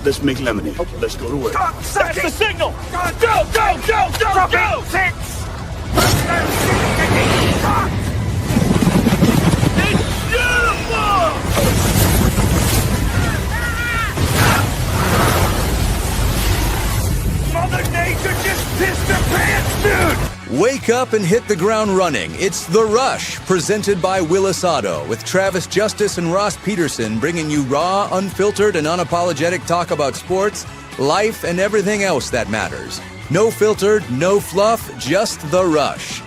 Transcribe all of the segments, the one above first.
let's make lemonade. Let's go to work. That's the signal! Go! 6! It's beautiful! Mother Nature just pissed her pants, dude! Wake up and hit the ground running. It's The Rush, presented by Willis Auto, with Travis Justice and Ross Peterson bringing you raw, unfiltered, and unapologetic talk about sports, life, and everything else that matters. No filtered, no fluff, just The Rush.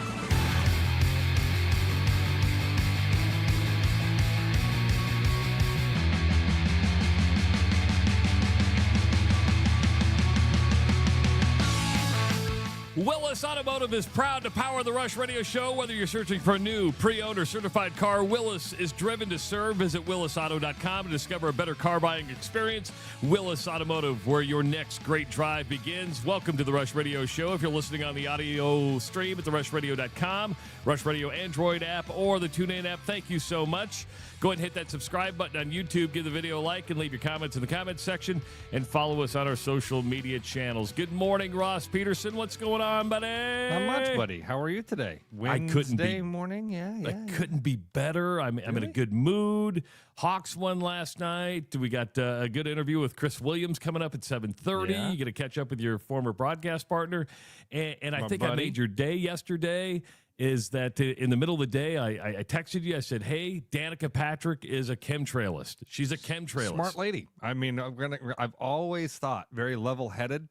Willis Automotive is proud to power the Rush Radio Show. Whether you're searching for a new, pre-owned, or certified car, Willis is driven to serve. Visit willisauto.com to discover a better car buying experience. Willis Automotive, where your next great drive begins. Welcome to the Rush Radio Show. If you're listening on the audio stream at therushradio.com, Rush Radio Android app, or the TuneIn app, thank you so much. Go ahead and hit that subscribe button on YouTube. Give the video a like and leave your comments in the comments section. And follow us on our social media channels. Good morning, Ross Peterson. What's going on, buddy? Not much, buddy. How are you today? Wednesday morning? Yeah. I couldn't be better. I'm in a good mood. Hawks won last night. We got a good interview with Chris Williams coming up at 7:30. Yeah. You get to catch up with your former broadcast partner. And I think I made your day yesterday. Is that in the middle of the day, I texted you. I said, hey, Danica Patrick is a chemtrailist. She's a chemtrailist. Smart lady. I mean, I've always thought very level-headed.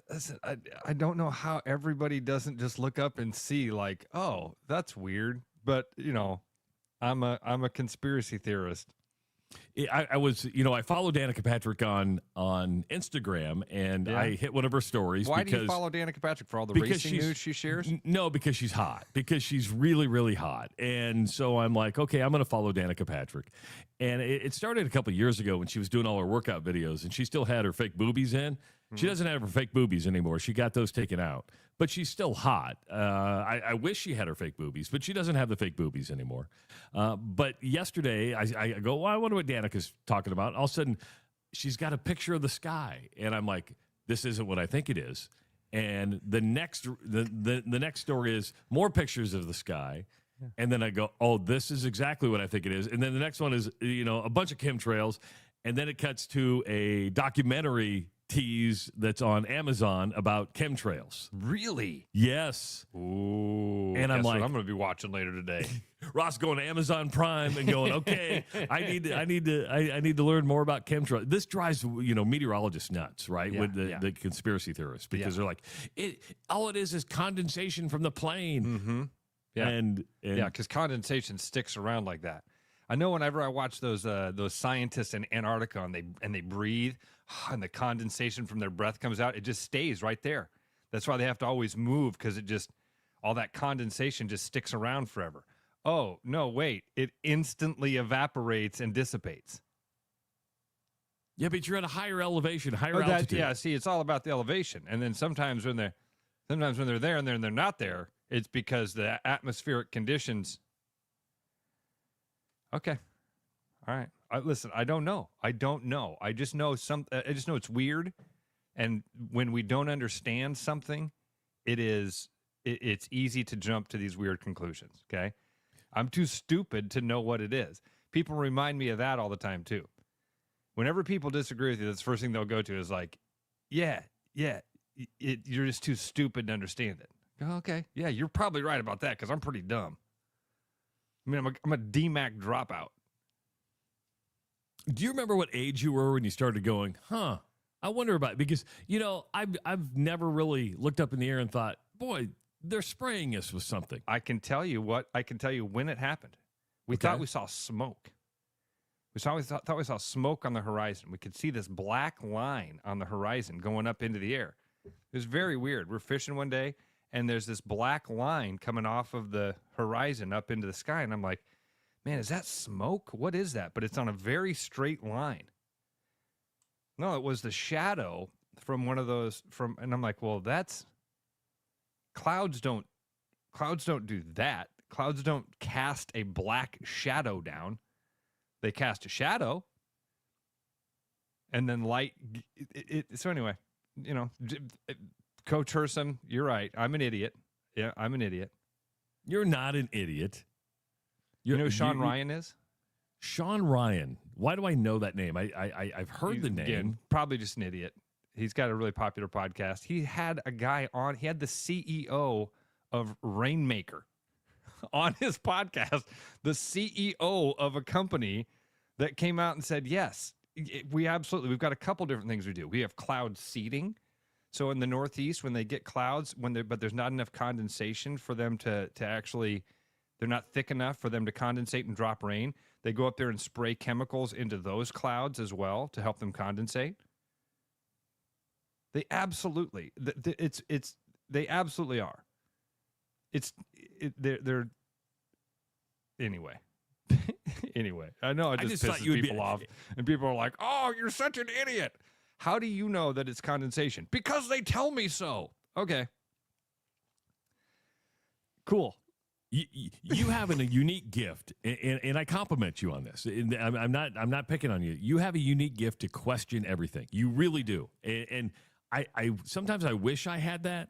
Listen, I don't know how everybody doesn't just look up and see like, oh, that's weird. But, you know, I'm a conspiracy theorist. I was, I follow Danica Patrick on Instagram, and I hit one of her stories. Why do you follow Danica Patrick? For all the racing news she shares? No, because she's hot. Because she's really, really hot. And so I'm like, okay, I'm going to follow Danica Patrick. And it started a couple of years ago when she was doing all her workout videos, and she still had her fake boobies in. She doesn't have her fake boobies anymore. She got those taken out. But she's still hot. I wish she had her fake boobies, but she doesn't have the fake boobies anymore. But yesterday, I go, well, I wonder what Danica's talking about. All of a sudden, she's got a picture of the sky. And I'm like, this isn't what I think it is. And the next story is more pictures of the sky. Yeah. And then I go, oh, this is exactly what I think it is. And then the next one is, a bunch of chemtrails. And then it cuts to a documentary tease that's on Amazon about chemtrails. Really? Yes. Ooh. And I'm like, I'm going to be watching later today. Ross going to Amazon Prime and going, okay, I need to learn more about chemtrails. This drives meteorologists nuts, right? With the conspiracy theorists, because they're like, all it is condensation from the plane. Mm-hmm. Yeah. And because condensation sticks around like that. I know whenever I watch those scientists in Antarctica and they breathe and the condensation from their breath comes out, it just stays right there. That's why they have to always move, because all that condensation just sticks around forever. Oh, no, wait. It instantly evaporates and dissipates. Yeah, but you're at a higher elevation, higher altitude. Yeah, see, it's all about the elevation. And then sometimes when they're there and they're not there, it's because the atmospheric conditions. Okay. All right. Listen, I don't know. I just know it's weird. And when we don't understand something, it's easy to jump to these weird conclusions. Okay. I'm too stupid to know what it is. People remind me of that all the time too. Whenever people disagree with you, that's the first thing they'll go to is like, you're just too stupid to understand it. Okay. Yeah, you're probably right about that, because I'm pretty dumb. I mean, I'm a DMAC dropout. Do you remember what age you were when you started going, I wonder about it? Because, I've never really looked up in the air and thought, boy, they're spraying us with something. I can tell you when it happened. We thought we saw smoke. We thought we saw smoke on the horizon. We could see this black line on the horizon going up into the air. It was very weird. We're fishing one day, and there's this black line coming off of the horizon up into the sky. And I'm like, man, is that smoke? What is that? But it's on a very straight line. No, it was the shadow from one of those and I'm like, well, that's clouds don't do that. Clouds don't cast a black shadow down. They cast a shadow, and then light. So anyway, Coach Hersom, you're right. I'm an idiot. Yeah, I'm an idiot. You're not an idiot. You know who Sean Ryan is? Sean Ryan. Why do I know that name? I've heard the name. Again, probably just an idiot. He's got a really popular podcast. He had a guy on. He had the CEO of Rainmaker on his podcast. The CEO of a company that came out and said, yes, we've got a couple different things we do. We have cloud seeding. So in the Northeast, when they get clouds, but there's not enough condensation for them to actually, they're not thick enough for them to condensate and drop rain. They go up there and spray chemicals into those clouds as well to help them condensate. They absolutely, they absolutely are. They're anyway. Anyway, I know I just pisses people off, and people are like, "Oh, you're such an idiot." How do you know that it's condensation? Because they tell me so. Okay. Cool. You have a unique gift, and I compliment you on this. I'm not picking on you. You have a unique gift to question everything. You really do. And I sometimes I wish I had that.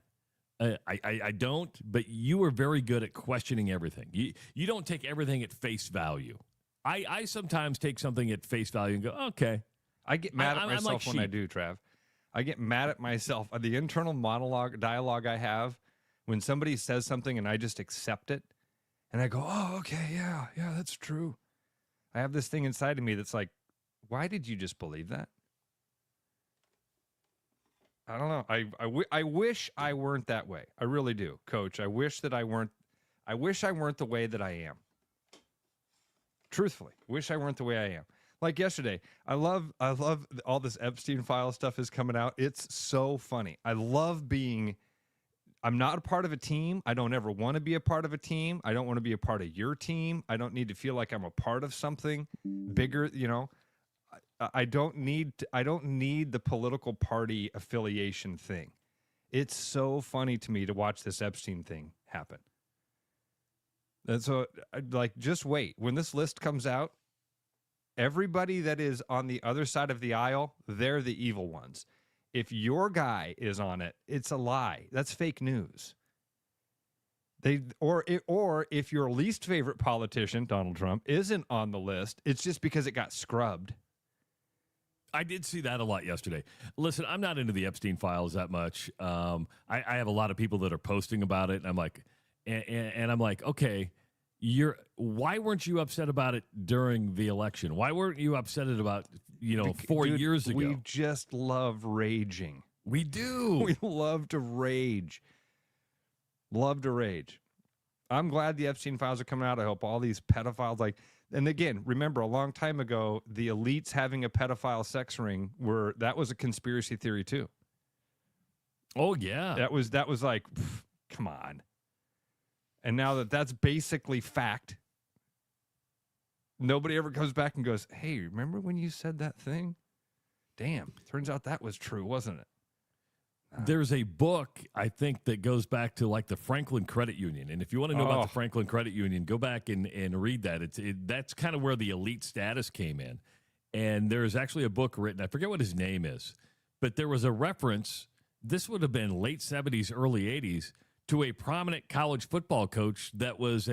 I don't, but you are very good at questioning everything. You don't take everything at face value. I sometimes take something at face value and go, okay. I get mad at myself like when I do, Trav. I get mad at myself. The internal dialogue I have when somebody says something and I just accept it and I go, oh, okay, yeah, that's true. I have this thing inside of me that's like, why did you just believe that? I don't know. I wish I weren't that way. I really do, Coach. I wish I weren't the way that I am. Truthfully, wish I weren't the way I am. Like yesterday, I love all this Epstein file stuff is coming out. It's so funny. I love I'm not a part of a team. I don't ever want to be a part of a team. I don't want to be a part of your team. I don't need to feel like I'm a part of something bigger, I don't need the political party affiliation thing. It's so funny to me to watch this Epstein thing happen. And so, just wait. When this list comes out, everybody that is on the other side of the aisle, they're the evil ones. If your guy is on it, it's a lie. That's fake news. Or if your least favorite politician, Donald Trump, isn't on the list, it's just because it got scrubbed. I did see that a lot yesterday. Listen, I'm not into the Epstein files that much. I have a lot of people that are posting about it, and I'm like, okay, why weren't you upset about it during the election? Why weren't you upset about 4 years ago? We just love raging. We do. We love to rage. Love to rage. I'm glad the Epstein files are coming out. I hope all these pedophiles and again, remember a long time ago, the elites having a pedophile sex ring that was a conspiracy theory too. Oh yeah. That was like, come on. And now that's basically fact, nobody ever comes back and goes, hey, remember when you said that thing? Damn, turns out that was true, wasn't it? There's a book, I think, that goes back to the Franklin Credit Union. And if you want to know about the Franklin Credit Union, go back and read that. That's kind of where the elite status came in. And there's actually a book written, I forget what his name is, but there was a reference, this would have been late 70s, early 80s, to a prominent college football coach that was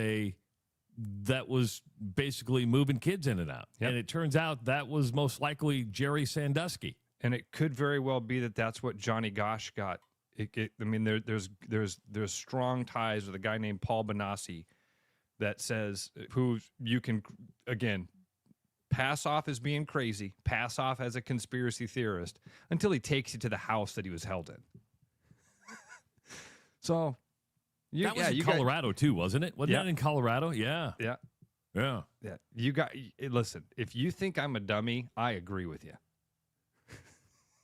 basically moving kids in and out. Yep. And it turns out that was most likely Jerry Sandusky. And it could very well be that that's what Johnny Gosch got. There's strong ties with a guy named Paul Benassi that says, who you can, again, pass off as being crazy, pass off as a conspiracy theorist, until he takes you to the house that he was held in. So, that was in Colorado too, wasn't it? Wasn't that in Colorado? Yeah. Yeah. Listen, if you think I'm a dummy, I agree with you.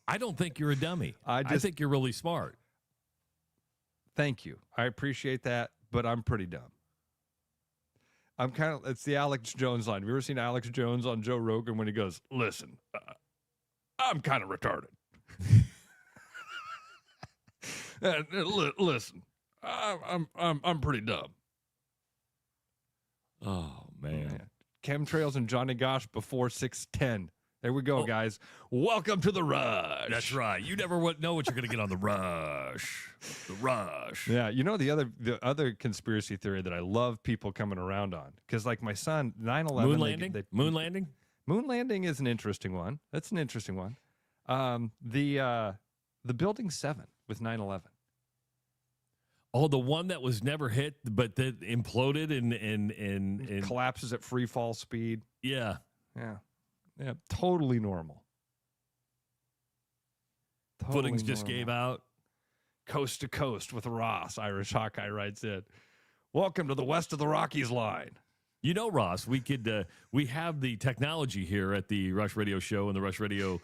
I don't think you're a dummy. I think you're really smart. Thank you. I appreciate that, but I'm pretty dumb. It's the Alex Jones line. Have you ever seen Alex Jones on Joe Rogan when he goes, listen, I'm kind of retarded. Listen, I'm pretty dumb. Oh, man. Chemtrails and Johnny Gosh before 6:10. There we go, guys. Welcome to the Rush. That's right. You never know what you're going to get on the Rush. The Rush. Yeah, you know the other conspiracy theory that I love people coming around on, because like my son, 9/11. Moon landing? Moon landing? Moon landing is an interesting one. That's an interesting one. The Building 7 with 9/11. Oh, the one that was never hit, but that imploded and collapses at free fall speed. Yeah. Yeah, totally normal. Footings just gave out. Coast to coast with Ross, Irish Hawkeye writes in. Welcome to the west of the Rockies line. You know, Ross, we have the technology here at the Rush Radio Show and the Rush Radio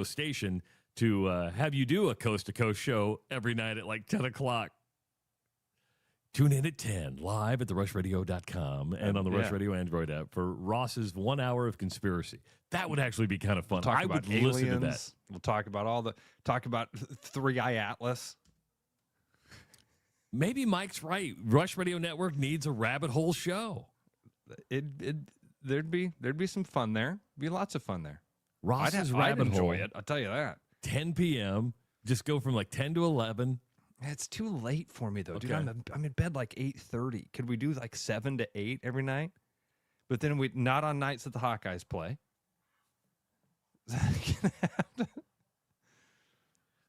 station to have you do a coast to coast show every night at like 10 o'clock. Tune in at 10, live at therushradio.com and on the Rush Radio Android app for Ross's 1 hour of conspiracy. That would actually be kind of fun. We'll I would listen to that. We'll talk about talk about Three Eye Atlas. Maybe Mike's right. Rush Radio Network needs a rabbit hole show. There'd be some fun there. Be lots of fun there. Ross's I'd rabbit enjoy hole. it. I'll tell you that. 10 p.m. Just go from like 10 to 11. It's too late for me though, dude. Okay. I'm in bed like 8:30. Could we do like 7 to 8 every night? But then we not on nights that the Hawkeyes play. Of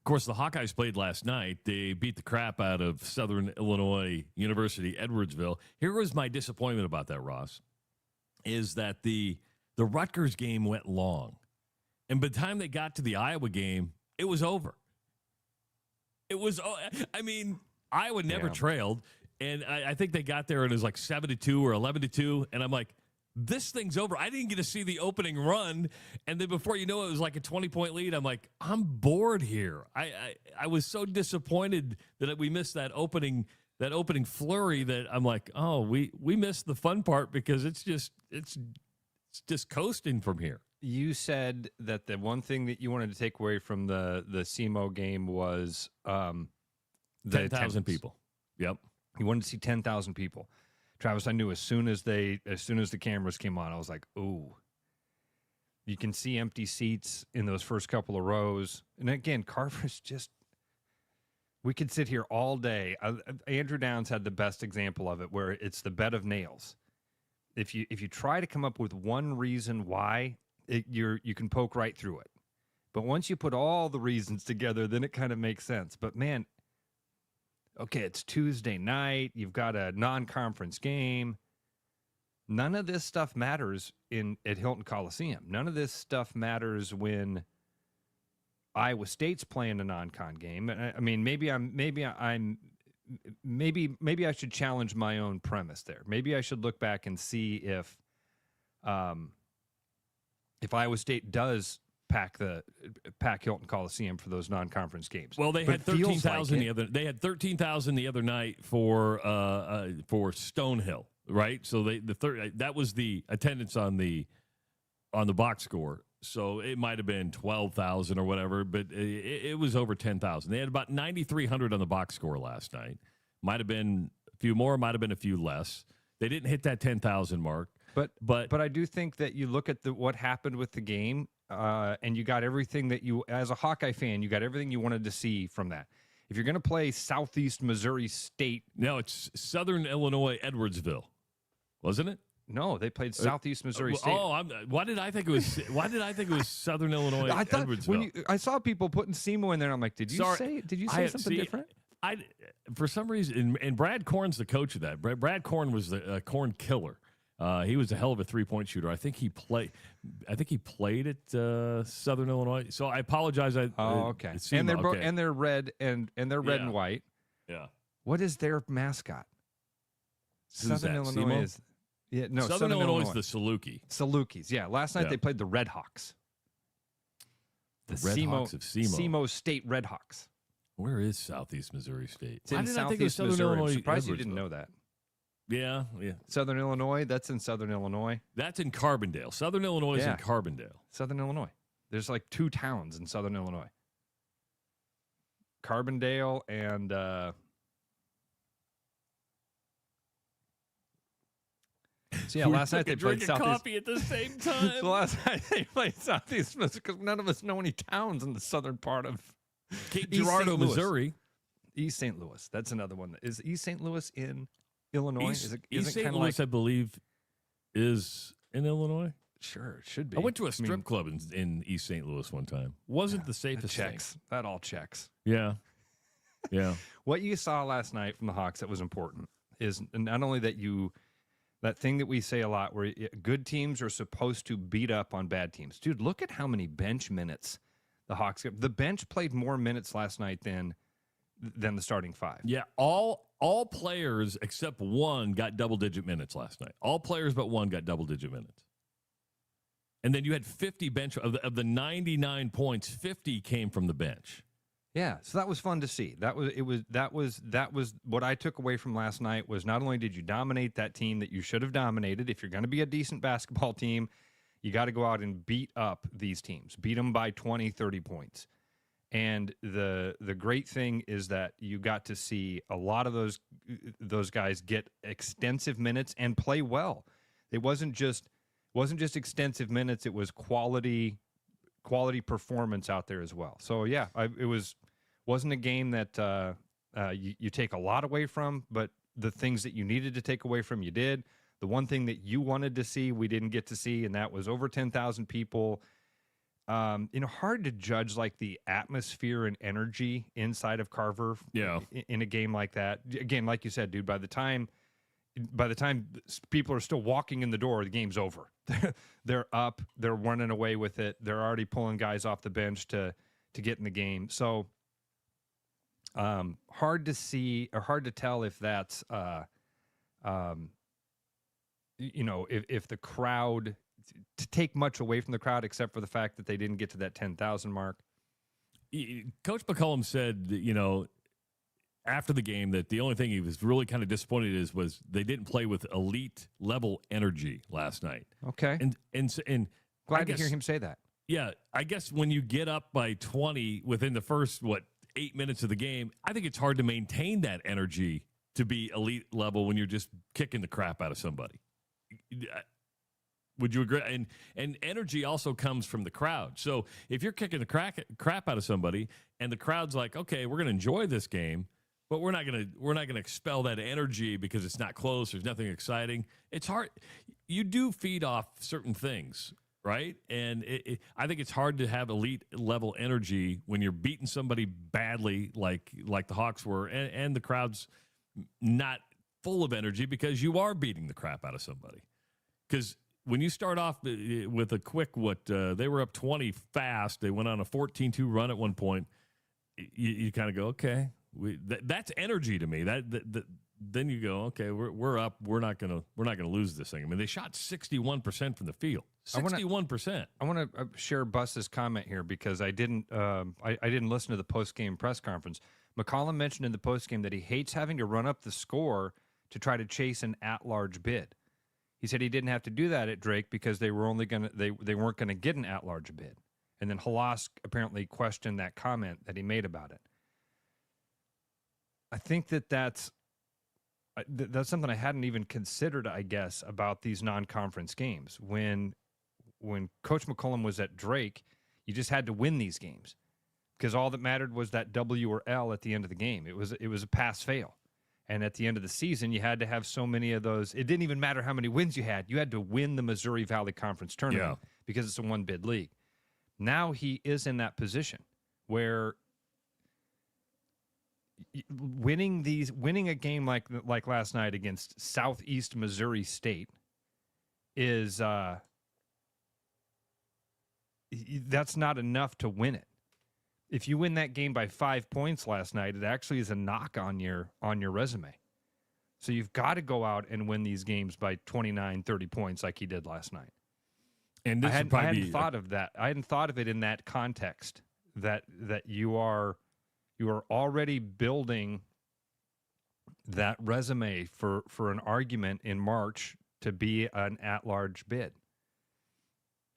course, the Hawkeyes played last night. They beat the crap out of Southern Illinois University, Edwardsville. Here was my disappointment about that, Ross, is that the Rutgers game went long. And by the time they got to the Iowa game, it was over. Iowa never trailed. And I think they got there and it was like 7-2 or 11-2. And I'm like, this thing's over. I didn't get to see the opening run. And then before you know it was like a 20-point lead. I'm like, I'm bored here. I was so disappointed that we missed that opening flurry that I'm like, oh, we missed the fun part because it's just coasting from here. You said that the one thing that you wanted to take away from the SEMO game was 10,000 people. Yep. You wanted to see 10,000 people. Travis, I knew as soon as the cameras came on, I was like, ooh. You can see empty seats in those first couple of rows. And again, Carver's just, we could sit here all day. Andrew Downs had the best example of it, where it's the bed of nails. If you try to come up with one reason why, you can poke right through it. But once you put all the reasons together, then it kind of makes sense. But man, okay, it's Tuesday night. You've got a non-conference game. None of this stuff matters at Hilton Coliseum. None of this stuff matters when Iowa State's playing a non-con game. I mean, maybe I should challenge my own premise there. Maybe I should look back and see if Iowa State does pack Hilton Coliseum for those non-conference games. Well, they had 13,000 They had 13,000 the other night for Stonehill, right? So that was the attendance on the box score. So it might have been 12,000 or whatever, but it was over 10,000. They had about 9,300 on the box score last night. Might have been a few more, might have been a few less. They didn't hit that 10,000 mark. But I do think that you look at what happened with the game, and you got everything that you, as a Hawkeye fan, you got everything you wanted to see from that. If you're going to play Southeast Missouri State, no, it's Southern Illinois Edwardsville, wasn't it? No, they played Southeast Missouri State. Oh, why did I think it was Southern Illinois Edwardsville? I saw people putting SEMO in there. I'm like, did you say something different? For some reason, and Brad Korn's the coach of that. Brad Korn was the Korn killer. He was a hell of a 3-point shooter. I think he played at Southern Illinois. So I apologize. Okay. And they're red and red and white. Yeah. What is their mascot? Southern Illinois SEMO? is. Yeah, no. Southern Illinois is the Salukis. Salukis. Yeah. Last night they played the Red Hawks. The Red Hawks of SEMO. SEMO State Red Hawks. Where is Southeast Missouri State? It's in Southeast Missouri. I'm surprised you didn't know that. Yeah. Southern Illinois, that's in Southern Illinois. That's in Carbondale. Southern Illinois is in Carbondale. Southern Illinois. There's like 2 towns in Southern Illinois. Carbondale and So yeah, last night they played drinking Southeast. coffee at the same time. So last night they played Southeast because none of us know any towns in the southern part of Cape East Girardeau, St. Louis. Missouri. East St. Louis. That's another one. Is East St. Louis in Illinois? East St. Louis, I believe, is in Illinois. Sure, it should be. I went to a strip club in East St. Louis one time. Wasn't the safest thing. That all checks. Yeah. Yeah. What you saw last night from the Hawks that was important is not only that thing that we say a lot where good teams are supposed to beat up on bad teams. Dude, look at how many bench minutes the Hawks get. The bench played more minutes last night than the starting five. Yeah, all players except one got double-digit minutes last night. All players but one got double-digit minutes. And then you had 50 bench of the 99 points, 50 came from the bench. Yeah, so that was fun to see. That was what I took away from last night was not only did you dominate that team that you should have dominated. If you're going to be a decent basketball team, you got to go out and beat up these teams. Beat them by 20, 30 points. And the great thing is that you got to see a lot of those guys get extensive minutes and play well. It wasn't just extensive minutes, it was quality performance out there as well. So yeah, it wasn't a game that you take a lot away from, but the things that you needed to take away from, you did. The one thing that you wanted to see, we didn't get to see, and that was over 10,000 people. Hard to judge like the atmosphere and energy inside of Carver. Yeah. In a game like that. Again, like you said, dude, by the time people are still walking in the door, the game's over. They're up, they're running away with it. They're already pulling guys off the bench to get in the game. So hard to see or hard to tell if that's if the crowd, to take much away from the crowd except for the fact that they didn't get to that 10,000 mark. Coach McCollum said that, after the game, that the only thing he was really kind of disappointed was they didn't play with elite level energy last night. Okay. And glad to hear him say that. Yeah, I guess when you get up by 20 within the first 8 minutes of the game, I think it's hard to maintain that energy to be elite level when you're just kicking the crap out of somebody. Would you agree? And energy also comes from the crowd. So if you're kicking the crap out of somebody and the crowd's like, okay, we're going to enjoy this game, but we're not gonna expel that energy because it's not close. There's nothing exciting. It's hard. You do feed off certain things, right? And I think it's hard to have elite level energy when you're beating somebody badly, like the Hawks were, and the crowd's not full of energy because you are beating the crap out of somebody. Because when you start off with a quick, they were up 20 fast. They went on a 14-2 run at one point. You kind of go, okay. That's energy to me. Then you go, okay, we're up. We're not gonna lose this thing. I mean, they shot 61% from the field. 61%. I want to share Bus's comment here because I didn't listen to the post game press conference. McCollum mentioned in the post game that he hates having to run up the score to try to chase an at-large bid. He said he didn't have to do that at Drake because they weren't gonna get an at-large bid. And then Halas apparently questioned that comment that he made about it. I think that's something I hadn't even considered, I guess, about these non-conference games. When Coach McCollum was at Drake, you just had to win these games because all that mattered was that W or L at the end of the game. It was a pass-fail. And at the end of the season, you had to have so many of those. It didn't even matter how many wins you had. You had to win the Missouri Valley Conference tournament because it's a one-bid league. Now he is in that position where winning a game like last night against Southeast Missouri State is that's not enough to win it. If you win that game by 5 points last night, it actually is a knock on your resume. So you've got to go out and win these games by 29, 30 points like he did last night. And I hadn't thought of that. I hadn't thought of it in that context that you are already building that resume for an argument in March to be an at-large bid.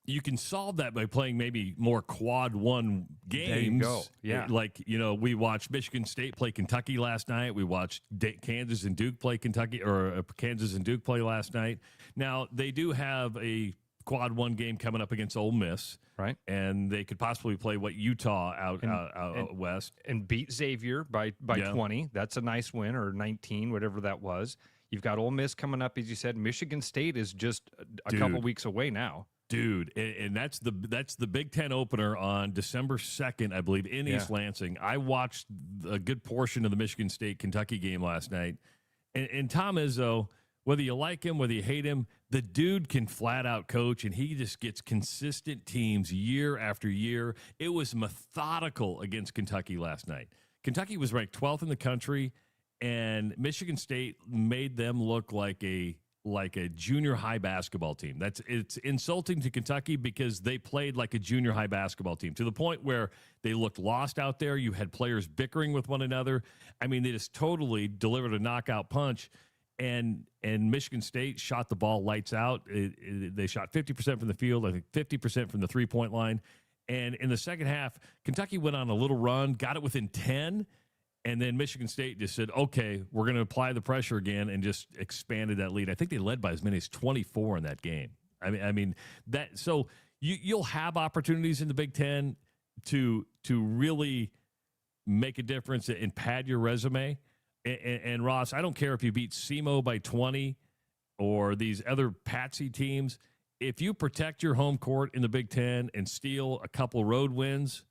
you can solve that by playing maybe more quad one games. There you go. Yeah. Like, we watched Michigan State play Kentucky last night. We watched Kansas and Duke play Kansas and Duke play last night. Now, they do have a quad one game coming up against Ole Miss. Right. And they could possibly play Utah out west. And beat Xavier by 20. That's a nice win, or 19, whatever that was. You've got Ole Miss coming up, as you said. Michigan State is just a couple weeks away now. Dude, and that's the Big Ten opener on December 2nd, I believe, in East Lansing. I watched a good portion of the Michigan State-Kentucky game last night. And Tom Izzo, whether you like him, whether you hate him, the dude can flat-out coach, and he just gets consistent teams year after year. It was methodical against Kentucky last night. Kentucky was ranked 12th in the country, and Michigan State made them look like a junior high basketball team. It's insulting to Kentucky because they played like a junior high basketball team to the point where they looked lost out there. You had players bickering with one another. I mean, they just totally delivered a knockout punch, and Michigan State shot the ball lights out. They shot 50% from the field, I think 50% from the three-point line. And in the second half, Kentucky went on a little run, got it within 10, and then Michigan State just said, okay, we're going to apply the pressure again, and just expanded that lead. I think they led by as many as 24 in that game. I mean that. So you'll have opportunities in the Big Ten to really make a difference and pad your resume. And Ross, I don't care if you beat SEMO by 20 or these other patsy teams. If you protect your home court in the Big Ten and steal a couple road wins,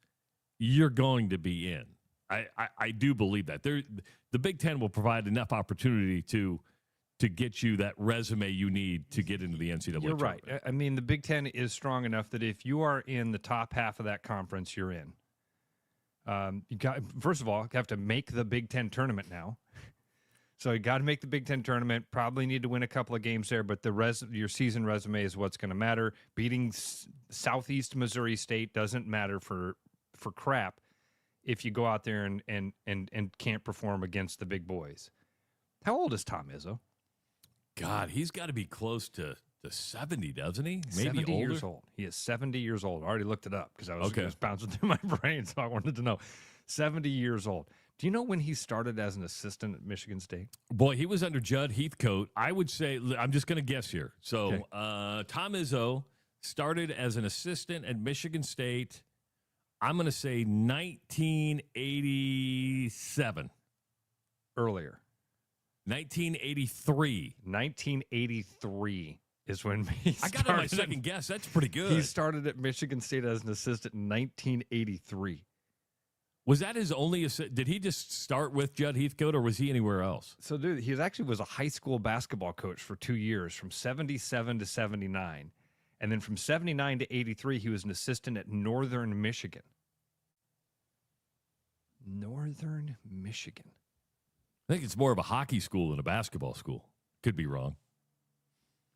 you're going to be in. I do believe that. The Big Ten will provide enough opportunity to get you that resume you need to get into the NCAA You're tournament. right. I mean, the Big Ten is strong enough that if you are in the top half of that conference, you're in. First of all, you have to make the Big Ten tournament now. So you got to make the Big Ten tournament. Probably need to win a couple of games there, but your season resume is what's going to matter. Beating Southeast Missouri State doesn't matter for crap if you go out there and can't perform against the big boys. How old is Tom Izzo? God, he's got to be close to 70, doesn't he? Maybe 70 older? years old. He is 70 years old. I already looked it up because Okay. it was bouncing through my brain, so I wanted to know. 70 years old. Do you know when he started as an assistant at Michigan State? Boy, he was under Judd Heathcote. I would say, I'm just going to guess here. So Okay. Tom Izzo started as an assistant at Michigan State. I'm going to say 1987. Earlier. 1983. 1983 is when he I got it on my second guess. That's pretty good. He started at Michigan State as an assistant in 1983. Was that his only did he just start with Judd Heathcote, or was he anywhere else? So, dude, he was a high school basketball coach for 2 years, from 77 to 79. And then from 79 to 83, he was an assistant at Northern Michigan. Northern Michigan. I think it's more of a hockey school than a basketball school. Could be wrong.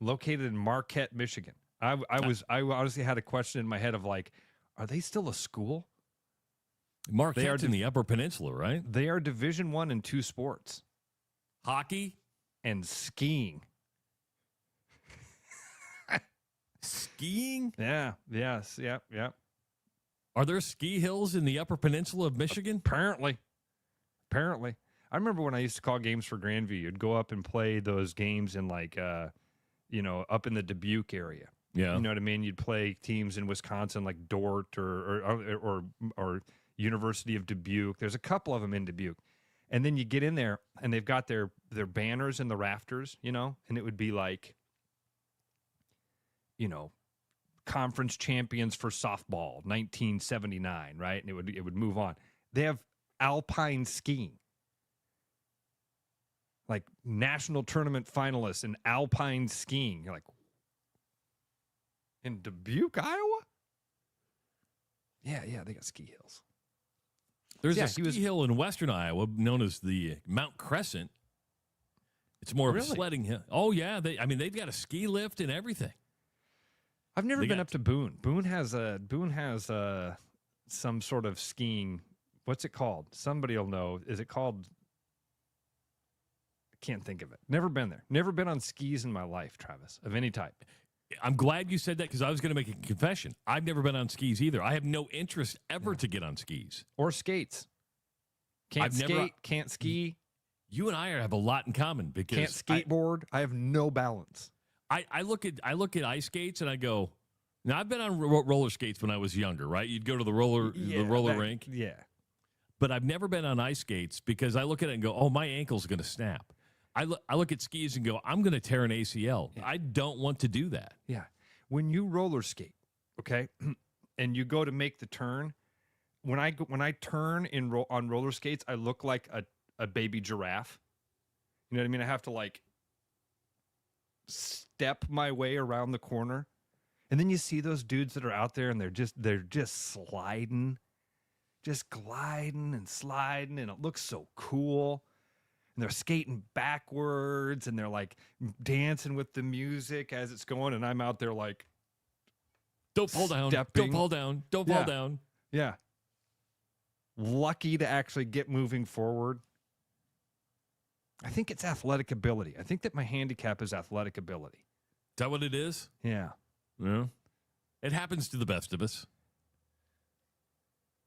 Located in Marquette, Michigan. I honestly had a question in my head of like, are they still a school? Marquette's in the Upper Peninsula, right? They are Division I in 2 sports. Hockey And skiing. Skiing? Yeah. Yes. Yep. Yep. Are there ski hills in the Upper Peninsula of Michigan? Apparently. I remember when I used to call games for Grandview, you'd go up and play those games in like, up in the Dubuque area. Yeah. You know what I mean? You'd play teams in Wisconsin like Dort or University of Dubuque. There's a couple of them in Dubuque. And then you get in there and they've got their banners in the rafters, and it would be like, conference champions for softball, 1979, right? And it would move on. They have alpine skiing. Like national tournament finalists in alpine skiing. You're like, in Dubuque, Iowa? Yeah, they got ski hills. There's a ski hill in western Iowa known as the Mount Crescent. It's more of a sledding hill. Oh, yeah. They've got a ski lift and everything. I've never been up to Boone. Boone has some sort of skiing. What's it called? Somebody will know. Is it called? I can't think of it. Never been there. Never been on skis in my life, Travis, of any type. I'm glad you said that because I was going to make a confession. I've never been on skis either. I have no interest ever to get on skis. Or skates. Can't ski. You and I have a lot in common because Can't skateboard. I have no balance. I look at ice skates and I go, now I've been on roller skates when I was younger, right? You'd go to the roller rink. Yeah. But I've never been on ice skates because I look at it and go, oh, my ankle's going to snap. I look at skis and go, I'm going to tear an ACL. Yeah. I don't want to do that. Yeah. When you roller skate, okay, and you go to make the turn, when I turn on roller skates, I look like a baby giraffe. You know what I mean? I have to like step my way around the corner. And then you see those dudes that are out there and they're just sliding, just gliding and sliding, and it looks so cool. And they're skating backwards and they're like dancing with the music as it's going, and I'm out there like, don't fall down, don't fall down, don't fall down. Yeah. Lucky to actually get moving forward. I think it's athletic ability. I think that my handicap is athletic ability. Is that what it is? Yeah. Yeah. It happens to the best of us.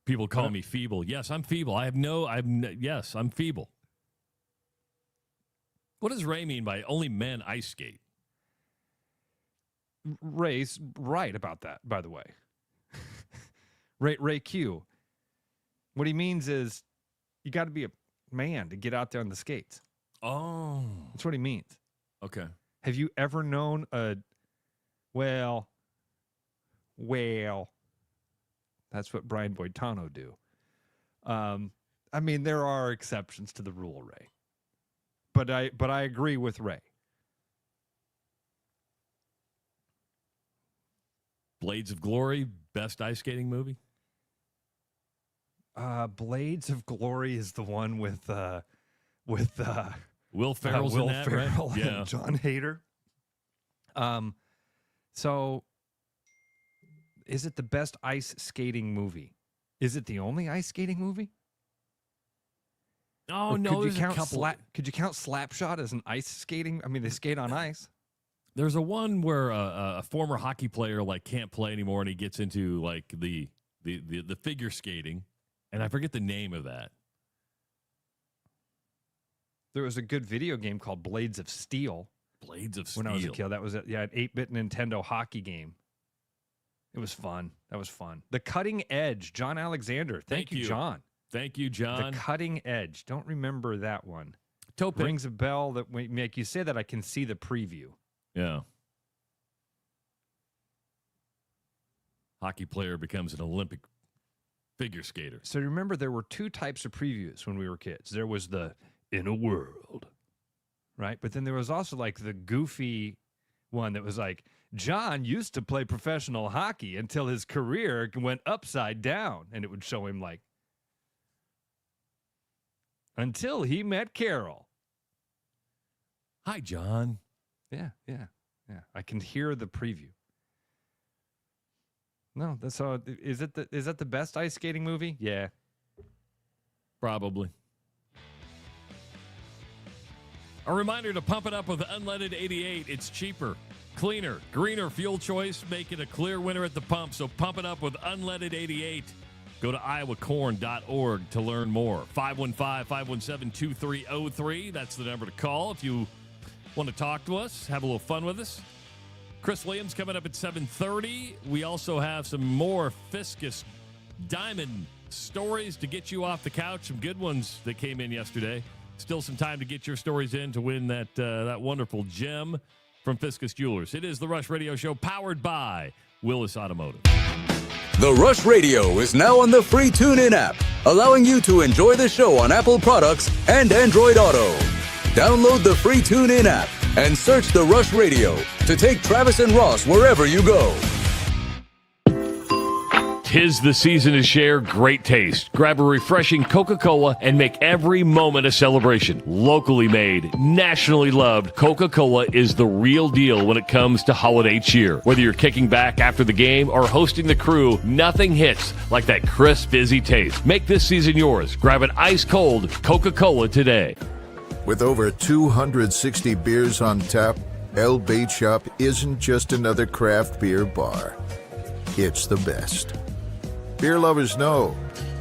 People call me feeble. Yes, I'm feeble. Yes, I'm feeble. What does Ray mean by only men ice skate? Ray's right about that, by the way. Ray Q. What he means is you got to be a man to get out there on the skates. Oh. That's what he means. Okay. Have you ever known well, that's what Brian Boitano do. I mean, there are exceptions to the rule, Ray. But I agree with Ray. Blades of Glory, best ice skating movie? Blades of Glory is the one with Will Ferrell's in that, Ferrell right? and John Hader. So is it the best ice skating movie? Is it the only ice skating movie? Oh, no, could you count Slapshot as an ice skating? I mean, they skate on ice. There's a one where a former hockey player like can't play anymore, and he gets into like the figure skating, and I forget the name of that. There was a good video game called Blades of Steel. Blades of Steel. When I was a kid, that was an 8-bit Nintendo hockey game. It was fun. That was fun. The Cutting Edge, John Alexander. Thank you, John. Thank you, John. The Cutting Edge. Don't remember that one. Topic. Rings a bell that when make you say that I can see the preview. Yeah. Hockey player becomes an Olympic figure skater. So remember, there were two types of previews when we were kids. There was the In a World, right? But then there was also like the goofy one that was like, John used to play professional hockey until his career went upside down. And it would show him like, until he met Carol. Hi, John. Yeah. I can hear the preview. No, that's all. Is that the best ice skating movie? Yeah. Probably. A reminder to pump it up with unleaded 88. It's cheaper, cleaner, greener fuel choice. Make it a clear winner at the pump. So pump it up with unleaded 88. Go to iowacorn.org to learn more. 515-517-2303. That's the number to call if you want to talk to us, have a little fun with us. Chris Williams coming up at 7:30. We also have some more Fiscus Diamond stories to get you off the couch. Some good ones that came in yesterday. Still some time to get your stories in to win that wonderful gem from Fiscus Jewelers. It is the Rush Radio Show powered by Willis Automotive. The Rush Radio is now on the free TuneIn app, allowing you to enjoy the show on Apple products and Android Auto. Download the free TuneIn app and search The Rush Radio to take Travis and Ross wherever you go. 'Tis the season to share great taste. Grab a refreshing Coca-Cola and make every moment a celebration. Locally made, nationally loved, Coca-Cola is the real deal when it comes to holiday cheer. Whether you're kicking back after the game or hosting the crew, nothing hits like that crisp, fizzy taste. Make this season yours. Grab an ice-cold Coca-Cola today. With over 260 beers on tap, El Bait Shop isn't just another craft beer bar. It's the best. Beer lovers know.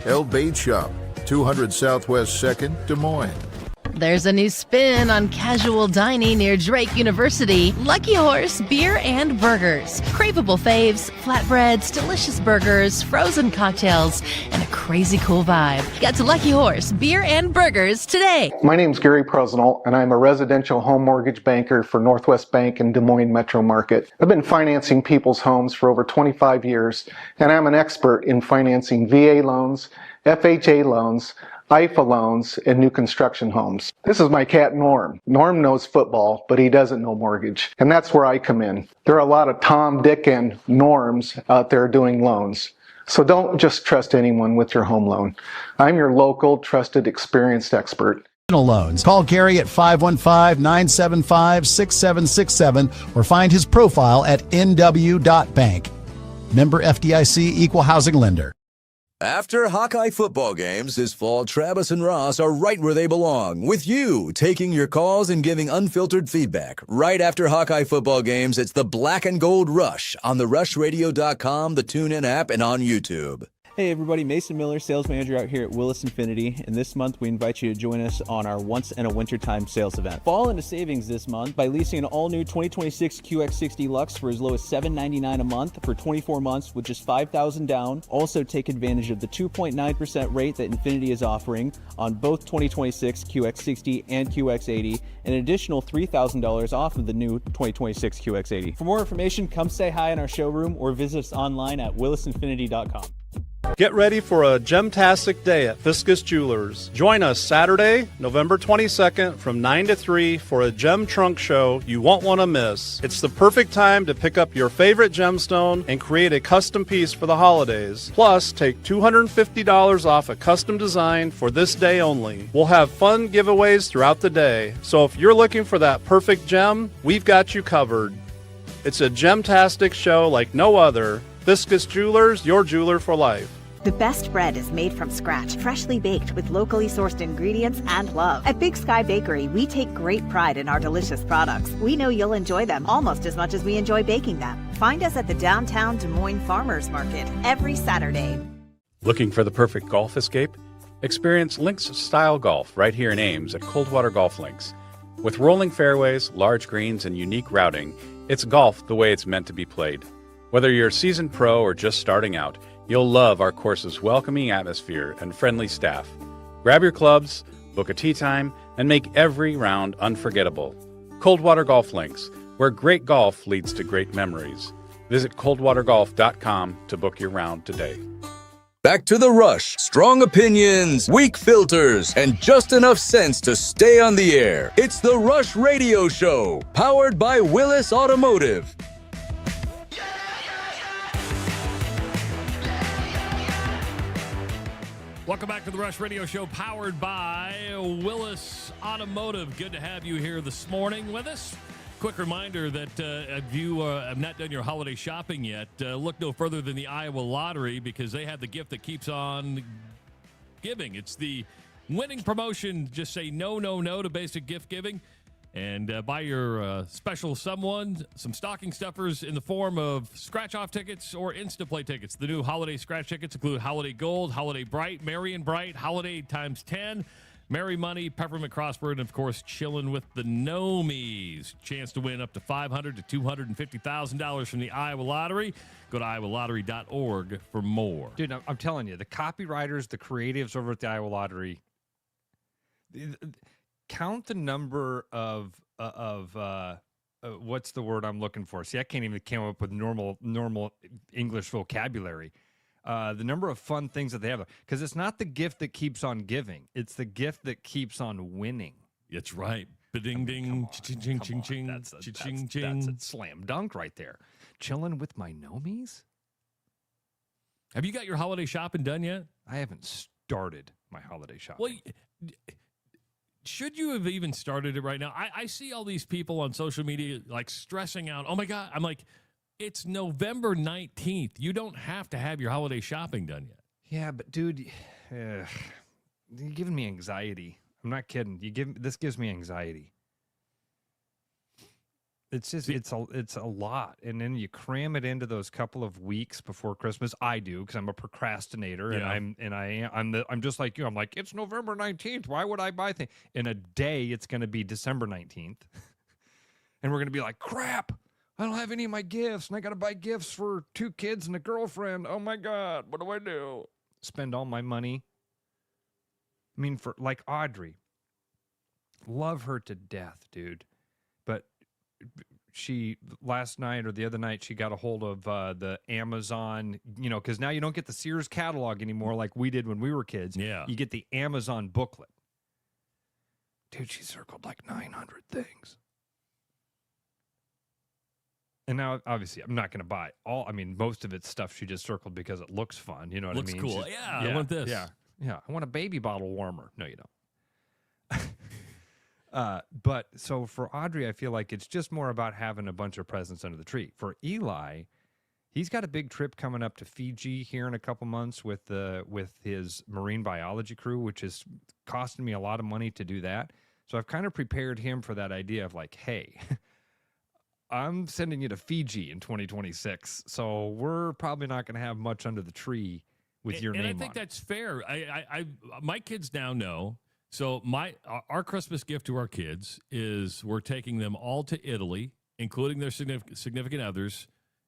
El Bait Shop, 200 Southwest 2nd, Des Moines. There's a new spin on casual dining near Drake University. Lucky Horse Beer and Burgers. Craveable faves, flatbreads, delicious burgers, frozen cocktails, and a crazy cool vibe. Get to Lucky Horse Beer and Burgers today. My name's Gary Presnell, and I'm a residential home mortgage banker for Northwest Bank in Des Moines Metro Market. I've been financing people's homes for over 25 years, and I'm an expert in financing VA loans, FHA loans, IFA loans, and new construction homes. This is my cat Norm. Norm knows football, but he doesn't know mortgage. And that's where I come in. There are a lot of Tom, Dick, and Norms out there doing loans. So don't just trust anyone with your home loan. I'm your local, trusted, experienced expert. Loans. Call Gary at 515-975-6767 or find his profile at nw.bank. Member FDIC, Equal Housing Lender. After Hawkeye football games this fall, Travis and Ross are right where they belong, with you, taking your calls and giving unfiltered feedback. Right after Hawkeye football games, it's the Black and Gold Rush on the rushradio.com, the TuneIn app, and on YouTube. Hey everybody, Mason Miller, sales manager out here at Willis Infinity, and this month we invite you to join us on our Once in a Wintertime sales event. Fall into savings this month by leasing an all-new 2026 QX60 Lux for as low as $799 a month for 24 months with just $5,000 down. Also take advantage of the 2.9% rate that Infinity is offering on both 2026 QX60 and QX80, and an additional $3,000 off of the new 2026 QX80. For more information, come say hi in our showroom or visit us online at willisinfinity.com. Get ready for a gemtastic day at Fiscus Jewelers. Join us Saturday, November 22nd from 9 to 3 for a gem trunk show you won't want to miss. It's the perfect time to pick up your favorite gemstone and create a custom piece for the holidays. Plus, take $250 off a custom design for this day only. We'll have fun giveaways throughout the day. So if you're looking for that perfect gem, we've got you covered. It's a gemtastic show like no other. Fiscus Jewelers, your jeweler for life. The best bread is made from scratch, freshly baked with locally sourced ingredients and love. At Big Sky Bakery, we take great pride in our delicious products. We know you'll enjoy them almost as much as we enjoy baking them. Find us at the downtown Des Moines Farmers Market every Saturday. Looking for the perfect golf escape? Experience links-style golf right here in Ames at Coldwater Golf Links. With rolling fairways, large greens, and unique routing, it's golf the way it's meant to be played. Whether you're a seasoned pro or just starting out, you'll love our course's welcoming atmosphere and friendly staff. Grab your clubs, book a tee time, and make every round unforgettable. Coldwater Golf Links, where great golf leads to great memories. Visit coldwatergolf.com to book your round today. Back to the Rush. Strong opinions, weak filters, and just enough sense to stay on the air. It's the Rush Radio Show, powered by Willis Automotive. Welcome back to the Rush Radio Show, powered by Willis Automotive. Good to have you here this morning with us. Quick reminder that if you have not done your holiday shopping yet, look no further than the Iowa Lottery, because they have the gift that keeps on giving. It's the winning promotion. Just say no, no, no to basic gift giving. And buy your special someone some stocking stuffers in the form of scratch-off tickets or Instaplay tickets. The new holiday scratch tickets include Holiday Gold, Holiday Bright, Merry and Bright, Holiday times 10, Merry Money, Peppermint Crossword, and, of course, Chillin' with the Nomies. Chance to win up to $500,000 to $250,000 from the Iowa Lottery. Go to iowalottery.org for more. Dude, I'm telling you, the copywriters, the creatives over at the Iowa Lottery, count the number of what's the word I'm looking for? See, I can't even come up with normal English vocabulary. The number of fun things that they have, because it's not the gift that keeps on giving; it's the gift that keeps on winning. It's right. Ba-ding, ding, ching, ching, ching, ching. That's a slam dunk right there. Chilling with my nomies. Have you got your holiday shopping done yet? I haven't started my holiday shopping. Well, should you have even started it right now? I see all these people on social media like stressing out. Oh my God. I'm like, it's November 19th. You don't have to have your holiday shopping done yet. Yeah, but dude, you're giving me anxiety. I'm not kidding. This gives me anxiety. It's just it's a lot, and then you cram it into those couple of weeks before Christmas. I do because I'm a procrastinator, and I'm just like you. I'm like, it's November 19th. Why would I buy things? In a day, it's going to be December 19th, and we're going to be like, crap. I don't have any of my gifts, and I got to buy gifts for 2 kids and a girlfriend. Oh my God, what do I do? Spend all my money. I mean, for like Audrey, love her to death, dude, but she last night or the other night she got a hold of the Amazon, because now you don't get the Sears catalog anymore like we did when we were kids. Yeah, you get the Amazon booklet. Dude, she circled like 900 things. And now, obviously, I'm not going to buy all. I mean, most of it's stuff she just circled because it looks fun. You know what I mean? Looks cool. I want this. Yeah. I want a baby bottle warmer. No, you don't. But so for Audrey, I feel like it's just more about having a bunch of presents under the tree. For Eli, he's got a big trip coming up to Fiji here in a couple months with his marine biology crew, which is costing me a lot of money to do that. So I've kind of prepared him for that idea of like, hey, I'm sending you to Fiji in 2026, so we're probably not going to have much under the tree with your name on it. And I think that's fair. My kids now know. So our Christmas gift to our kids is we're taking them all to Italy, including their significant others,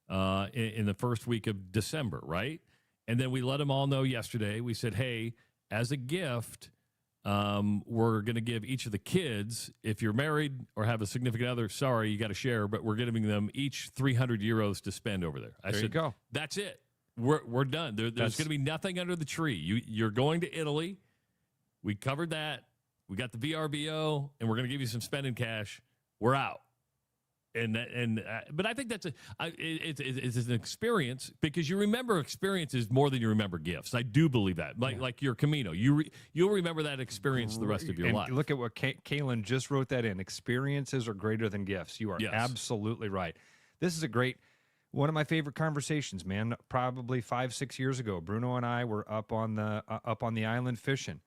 in the first week of December, right? And then we let them all know yesterday. We said, hey, as a gift, we're going to give each of the kids, if you're married or have a significant other, sorry, you got to share, but we're giving them each 300 euros to spend over there. There you go. That's it. We're done. There's going to be nothing under the tree. You're going to Italy. We covered that. We got the VRBO, and we're going to give you some spending cash. We're out. But I think that's it's an experience because you remember experiences more than you remember gifts. I do believe that. Like your Camino, you'll remember that experience the rest of your life. Look at what Kaylin just wrote that in. Experiences are greater than gifts. You are absolutely right. This is one of my favorite conversations, man. Probably 5-6 years ago, Bruno and I were up on the island fishing,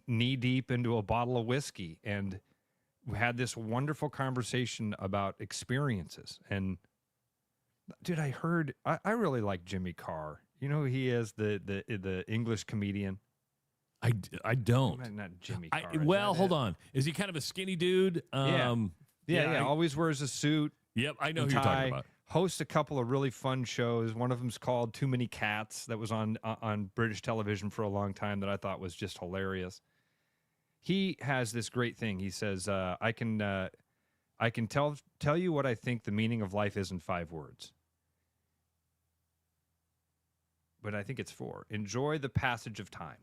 knee deep into a bottle of whiskey, and we had this wonderful conversation about experiences. And dude, I really like Jimmy Carr. You know who he is, the English comedian. I don't. Not Jimmy Carr. Hold on. Is he kind of a skinny dude? Yeah. Always wears a suit. Yep, I know who you're talking about. Hosts a couple of really fun shows. One of them's called Too Many Cats that was on British television for a long time that I thought was just hilarious. He has this great thing. He says, I can tell you what I think the meaning of life is in 5 words. But I think it's 4. Enjoy the passage of time.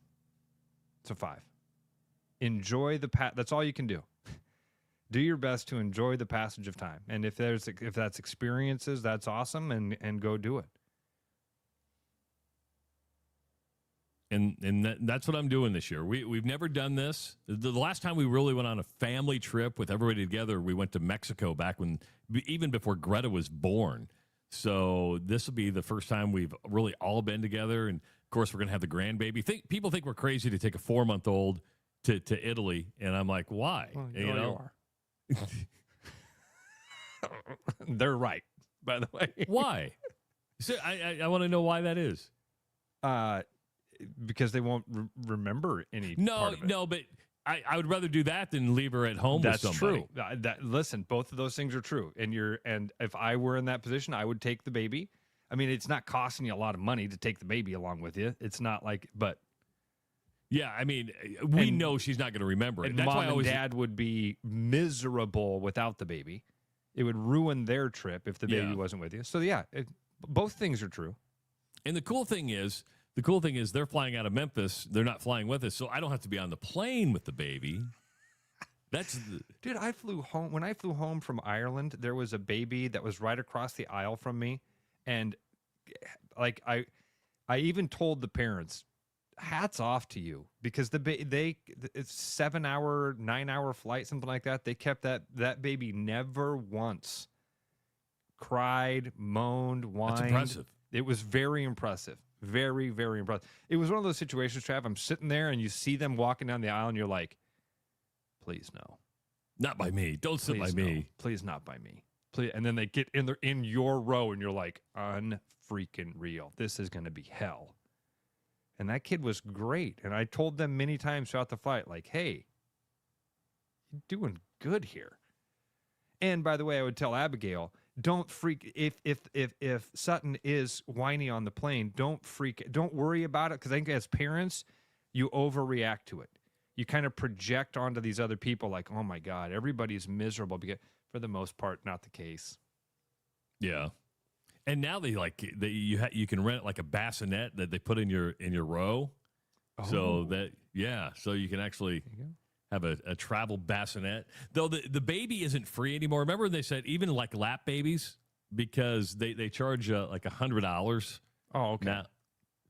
So 5. Enjoy that's all you can do. Do your best to enjoy the passage of time. And if that's experiences, that's awesome, and go do it. And that's what I'm doing this year. We've never done this. The last time we really went on a family trip with everybody together, we went to Mexico back even before Greta was born. So this will be the first time we've really all been together. And of course, we're going to have the grandbaby. People think we're crazy to take a 4-month-old to Italy, and I'm like, why? Well, you are. They're right, by the way. Why? So I want to know why that is. Because they won't remember any part of it. No, but I would rather do that than leave her at home with somebody. That's true. Listen, both of those things are true. And if I were in that position, I would take the baby. I mean, it's not costing you a lot of money to take the baby along with you. It's not like, but. Yeah, I mean, we know she's not going to remember it. And that's mom why and dad would be miserable without the baby. It would ruin their trip if the baby wasn't with you. So, both things are true. And the cool thing is they're flying out of Memphis. They're not flying with us, so I don't have to be on the plane with the baby. Dude, I flew home. When I flew home from Ireland, there was a baby that was right across the aisle from me. And, like, I even told the parents, hats off to you, because it's 7-hour, 9-hour flight, something like that. They kept that baby never once cried, moaned, whined. That's impressive. It was very impressive. Very, very impressive. It was one of those situations, Trav, I'm sitting there and you see them walking down the aisle and you're like, please no. Not by me. Don't sit by Please me. no. Please not by me. Please. And then they get in your row, and you're like, unfreaking real. This is going to be hell. And that kid was great. And I told them many times throughout the flight, like, hey, you're doing good here. And by the way, I would tell Abigail, don't freak if Sutton is whiny on the plane, don't worry about it, because I think as parents, you overreact to it. You kind of project onto these other people like, oh my God, everybody's miserable, because for the most part, not the case. Yeah. And now you can rent like a bassinet that they put in your row. So so you can actually have a travel bassinet. Though the baby isn't free anymore. Remember when they said even like lap babies, because they charge like $100. Oh, okay. Now,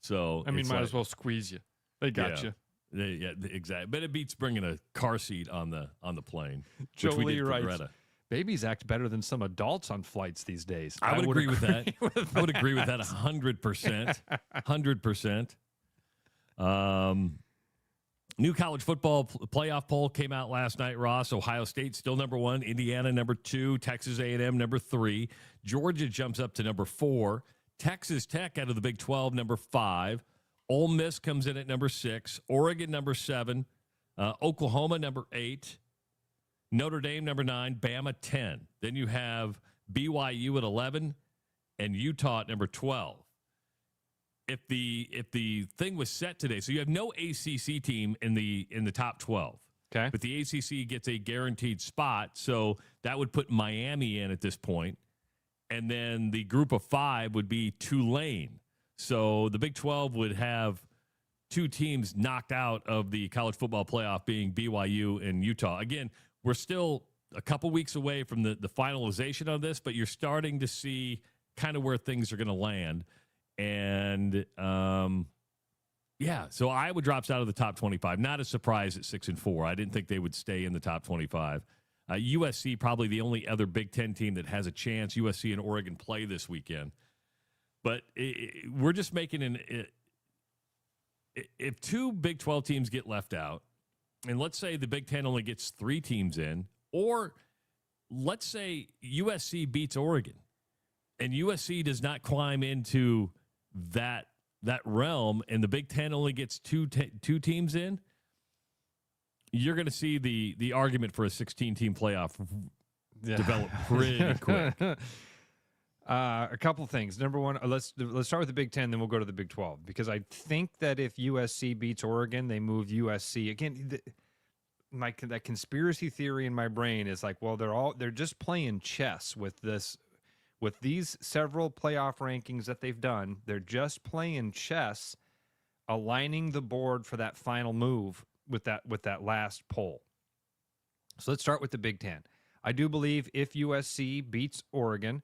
so I mean, might as well squeeze you. They got you. Yeah, exactly. But it beats bringing a car seat on the plane. Jolie writes, babies act better than some adults on flights these days. I would agree with that. I would agree with that 100%. 100%. New college football playoff poll came out last night, Ross. Ohio State still number 1, Indiana number 2, Texas A&M number 3, Georgia jumps up to number 4, Texas Tech out of the Big 12 number 5, Ole Miss comes in at number 6, Oregon number 7, Oklahoma number 8, Notre Dame number 9, Bama 10. Then you have BYU at 11 and Utah at number 12. If the thing was set today, so you have no ACC team in the top 12. Okay. But the ACC gets a guaranteed spot, so that would put Miami in at this point. And then the group of 5 would be Tulane. So the Big 12 would have 2 teams knocked out of the college football playoff, being BYU and Utah. Again, we're still a couple weeks away from the finalization of this, but you're starting to see kind of where things are going to land. And, so Iowa drops out of the top 25. Not a surprise at 6-4. I didn't think they would stay in the top 25. USC, probably the only other Big Ten team that has a chance. USC and Oregon play this weekend. But we're just making if 2 Big 12 teams get left out, and let's say the Big Ten only gets 3 teams in, or let's say USC beats Oregon, and USC does not climb into that realm, and the Big Ten only gets two teams in, you're going to see the argument for a 16-team playoff develop pretty quick. A couple things. Number one, let's start with the Big Ten, then we'll go to the Big 12, because I think that if USC beats Oregon, they move USC again. That conspiracy theory in my brain is like, well, they're just playing chess with this. With these several playoff rankings that they've done, they're just playing chess, aligning the board for that final move with that last poll. So let's start with the Big Ten. I do believe if USC beats Oregon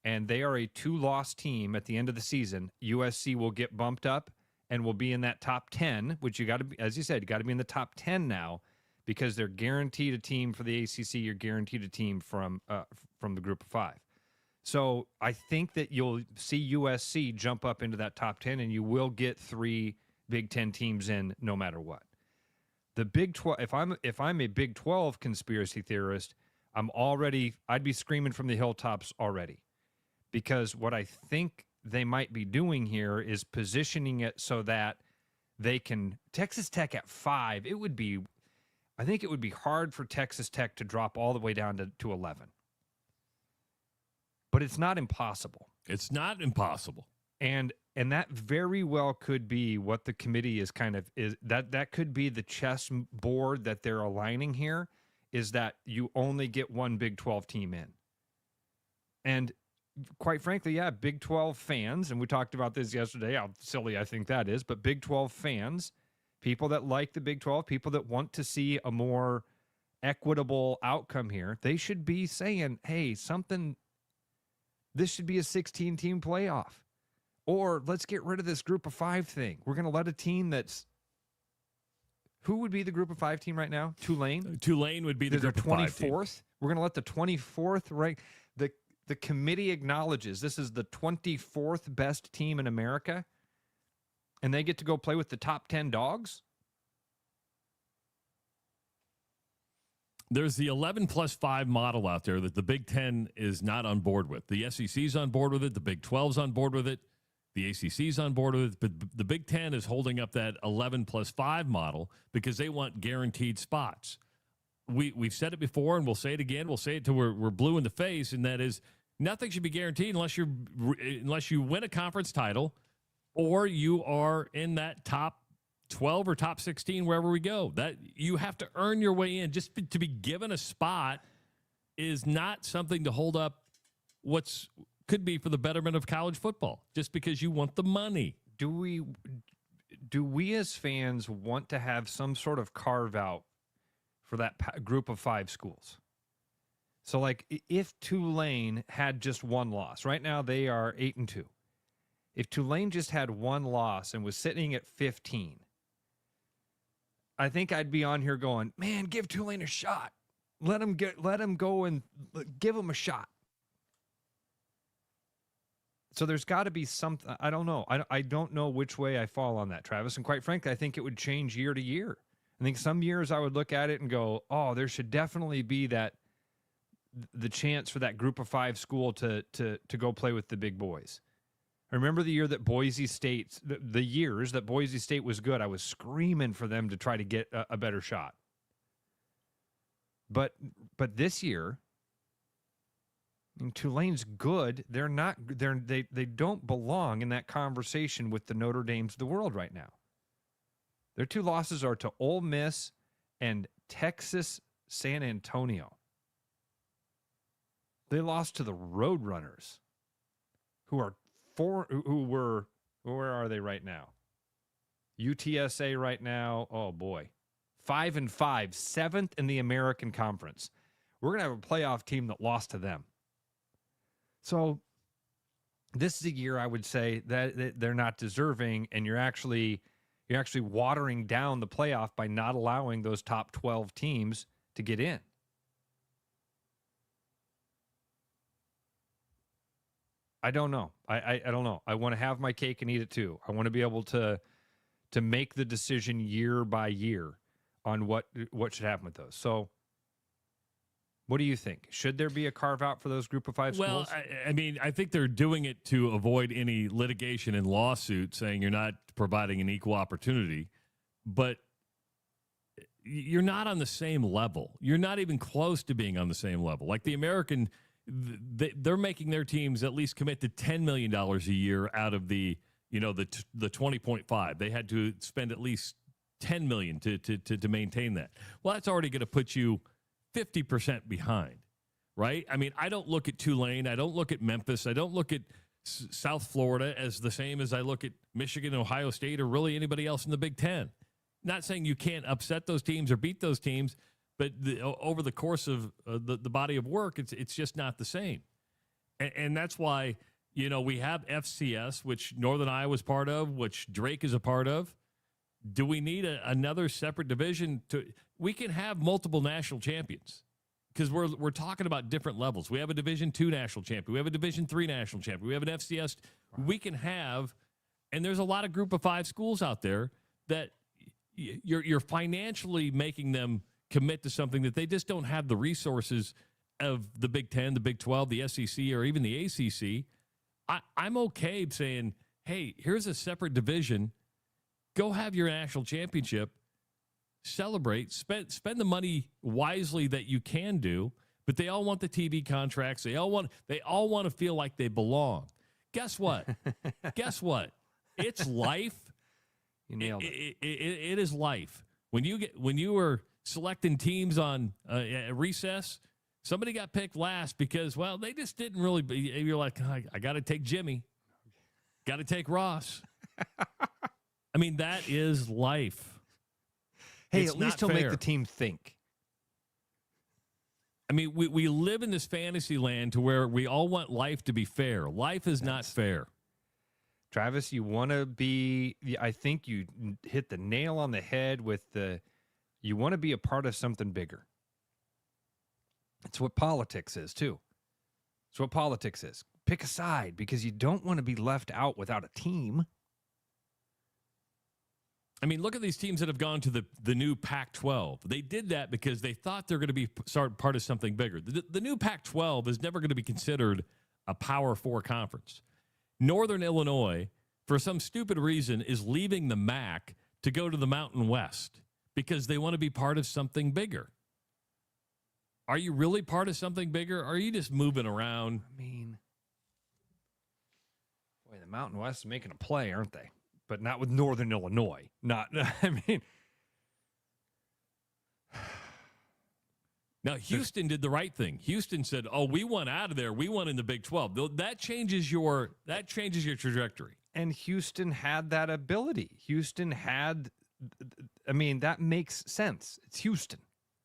and they are a 2-loss team at the end of the season, USC will get bumped up and will be in that top 10, which you got to be, as you said, you got to be in the top 10 now, because they're guaranteed a team for the ACC. You're guaranteed a team from the group of 5. So I think that you'll see USC jump up into that top 10, and you will get 3 Big Ten teams in no matter what. The Big 12. If I'm a Big 12 conspiracy theorist, I'd be screaming from the hilltops already, because what I think they might be doing here is positioning it so that they can Texas Tech at 5. I think it would be hard for Texas Tech to drop all the way down to 11. But it's not impossible. It's not impossible. And that very well could be what the committee is that could be the chess board that they're aligning here, is that you only get 1 Big 12 team in. And quite frankly, Big 12 fans, and we talked about this yesterday, how silly I think that is, but Big 12 fans, people that like the Big 12, people that want to see a more equitable outcome here, they should be saying, hey, this should be a 16-team playoff. Or let's get rid of this group of 5 thing. We're going to let a team that's... Who would be the group of 5 team right now? Tulane? Tulane would be the group of 5 team. 24th? We're going to let the 24th rank... The committee acknowledges this is the 24th best team in America, and they get to go play with the top 10 dogs? There's the 11+5 model out there that the Big Ten is not on board with. The SEC's on board with it. The Big 12's on board with it. The ACC's on board with it. But the Big Ten is holding up that 11+5 model because they want guaranteed spots. We've said it before, and we'll say it again. We'll say it till we're blue in the face, and that is nothing should be guaranteed unless you win a conference title or you are in that top 12 or top 16 wherever we go. That you have to earn your way in. Just to be given a spot is not something to hold up what's could be for the betterment of college football just because you want the money. Do we as fans want to have some sort of carve out for that group of 5 schools? So like if Tulane had just one loss, right now they are 8-2. If Tulane just had one loss and was sitting at 15, I think I'd be on here going, man, give Tulane a shot. Let them go and give them a shot. So there's got to be something. I don't know. I don't know which way I fall on that, Travis. And quite frankly, I think it would change year to year. I think some years I would look at it and go, oh, there should definitely be the chance for that group of 5 school to go play with the big boys. I remember the year that Boise State, the years that Boise State was good, I was screaming for them to try to get a better shot. But this year, I mean, Tulane's good. They're not. They don't belong in that conversation with the Notre Dames of the world right now. Their 2 losses are to Ole Miss and Texas San Antonio. They lost to the Roadrunners, where are they right now? UTSA right now. Oh boy, 5-5, 7th in the American Conference. We're gonna have a playoff team that lost to them. So this is a year I would say that they're not deserving, and you're actually watering down the playoff by not allowing those top 12 teams to get in. I don't know. I don't know. I want to have my cake and eat it too. I want to be able to make the decision year by year on what should happen with those. So what do you think? Should there be a carve out for those group of 5 schools? Well, I mean, I think they're doing it to avoid any litigation and lawsuit saying you're not providing an equal opportunity, but you're not on the same level. You're not even close to being on the same level. Like the American, they're making their teams at least commit to $10 million a year out of the 20.5. They had to spend at least $10 million to maintain that. Well, that's already going to put you 50% behind, right? I mean, I don't look at Tulane. I don't look at Memphis. I don't look at South Florida as the same as I look at Michigan, Ohio State, or really anybody else in the Big Ten. Not saying you can't upset those teams or beat those teams, but over the course of the body of work, it's just not the same. And that's why, we have FCS, which Northern Iowa is part of, which Drake is a part of. Do we need another separate division? We can have multiple national champions because we're talking about different levels. We have a Division II national champion. We have a Division III national champion. We have an FCS. We can have, and there's a lot of group of 5 schools out there that you're financially making them commit to something that they just don't have the resources of the Big Ten, the Big 12, the SEC, or even the ACC. I'm okay saying, hey, here's a separate division. Go have your national championship, celebrate, spend the money wisely that you can do, but they all want the TV contracts. They all want to feel like they belong. Guess what? It's life. You nailed it. It is life. When you were selecting teams on recess, somebody got picked last because, well, they just didn't really. You're like, I got to take Jimmy, got to take Ross. I mean, that is life. Hey, It's at least not he'll make fair. the team think. I mean, we live in this fantasy land to where we all want life to be fair. Life is not fair. Travis, you want to be, I think you hit the nail on the head with you want to be a part of something bigger. It's what politics is, too. It's what politics is. Pick a side because you don't want to be left out without a team. I mean, look at these teams that have gone to the new Pac-12. They did that because they thought they're going to be part of something bigger. The new Pac-12 is never going to be considered a Power 4 conference. Northern Illinois, for some stupid reason, is leaving the MAC to go to the Mountain West because they want to be part of something bigger. Are you really part of something bigger, or are you just moving around? I mean, boy, the Mountain West is making a play, aren't they? But not with Northern Illinois. Not, I mean. Now, Houston did the right thing. Houston said, "Oh, we want out of there. We want in the Big 12." That changes your trajectory. And Houston had that ability. Houston had, I mean, that makes sense. It's Houston.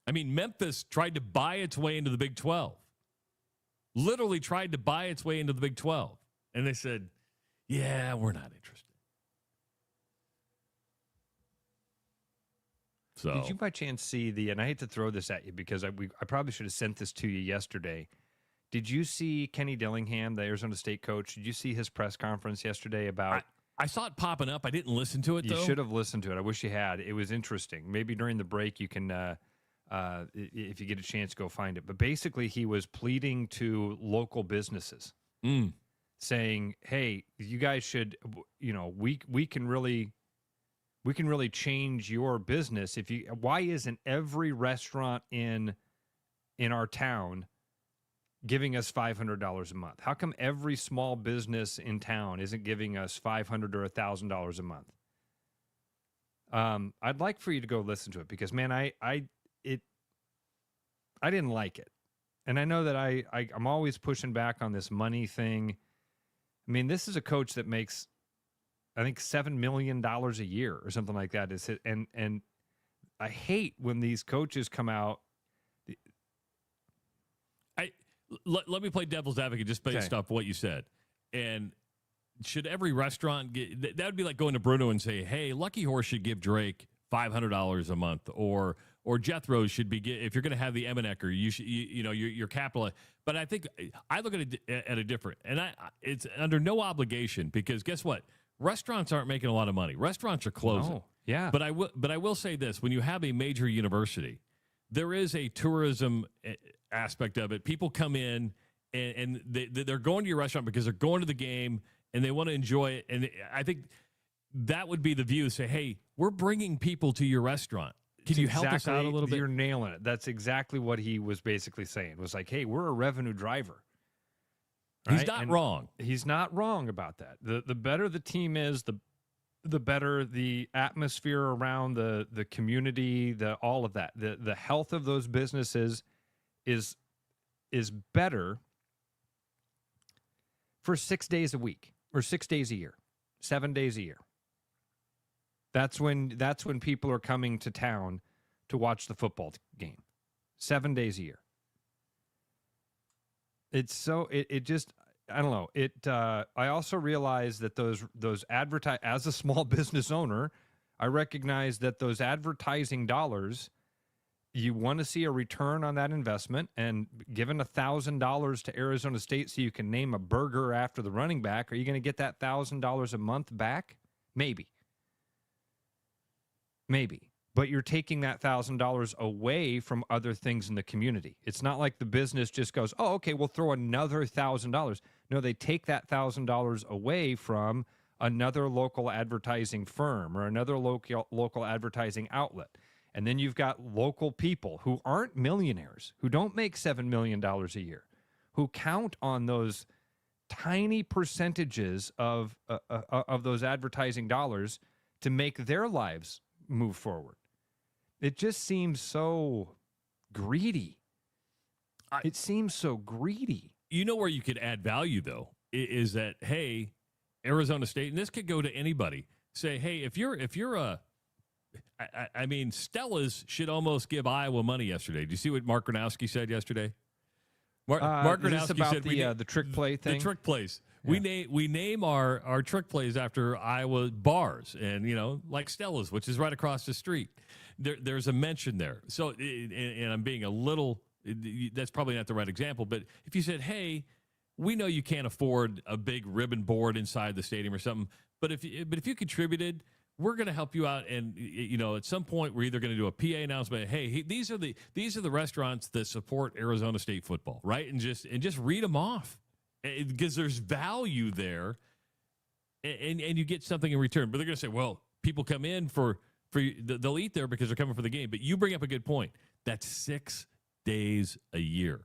I mean, Memphis tried to buy its way into the Big 12. Literally tried to buy its way into the Big 12. And they said, "Yeah, we're not interested." So, did you by chance see and I hate to throw this at you because I probably should have sent this to you yesterday. Did you see Kenny Dillingham, the Arizona State coach? Did you see his press conference yesterday about? I saw it popping up. I didn't listen to it, though. You should have listened to it. I wish you had. It was interesting. Maybe during the break you can, if you get a chance, go find it. But basically he was pleading to local businesses, saying, hey, you guys should, we can really change your business. Why isn't every restaurant in our town giving us $500 a month? How come every small business in town isn't giving us $500 or $1,000 a month? I'd like for you to go listen to it because, man, I didn't like it, and I know that I'm always pushing back on this money thing. I mean, this is a coach that makes, I think, $7 million a year or something like that. And I hate when these coaches come out. Let me play devil's advocate just based off what you said. And should every restaurant get that? Would be like going to Bruno and say, "Hey, Lucky Horse should give Drake $500 a month," or Jethro's should be, if you're going to have the Emenecker, you should, your capital. But I think I look at it at a different, and it's under no obligation because guess what? Restaurants aren't making a lot of money. Restaurants are closing. No. Yeah. But I will say this: when you have a major university, there is a tourism aspect of it. People come in and they're going to your restaurant because they're going to the game and they want to enjoy it. And I think that would be the view. Say, hey, we're bringing people to your restaurant. Can you help us out a little bit? You're nailing it. That's exactly what he was basically saying. It was like, hey, we're a revenue driver. Right? He's not wrong. He's not wrong about that. The better the team is, the better the atmosphere around the community, all of that. The health of those businesses is better for 6 days a week or 6 days a year, 7 days a year. That's when people are coming to town to watch the football game. 7 days a year. It's so it just, I don't know. I also realize that those as a small business owner, I recognize that those advertising dollars, you want to see a return on that investment, and given $1,000 to Arizona State so you can name a burger after the running back, are you going to get that $1,000 a month back? Maybe. But you're taking that $1,000 away from other things in the community. It's not like the business just goes, oh, okay, we'll throw another $1,000. No, they take that $1,000 away from another local advertising firm or another local advertising outlet. And then you've got local people who aren't millionaires, who don't make $7 million a year, who count on those tiny percentages of those advertising dollars to make their lives move forward. It just seems so greedy. It seems so greedy. You know where you could add value, though, is that, hey, Arizona State, and this could go to anybody, say, hey, if you're I mean, Stella's should almost give Iowa money yesterday. Do you see what Mark Gronowski said yesterday? Mark Gronowski said the trick play thing. The trick plays. Yeah. We name our trick plays after Iowa bars, and like Stella's, which is right across the street. There's a mention there. So, and I'm being a little. That's probably not the right example, but if you said, hey, we know you can't afford a big ribbon board inside the stadium or something, but if you contributed, we're going to help you out. And, at some point, we're either going to do a PA announcement. Hey, these are the restaurants that support Arizona State football, right? And just read them off because there's value there, and you get something in return. But they're going to say, well, people come in they'll eat there because they're coming for the game. But you bring up a good point. That's 6 days a year.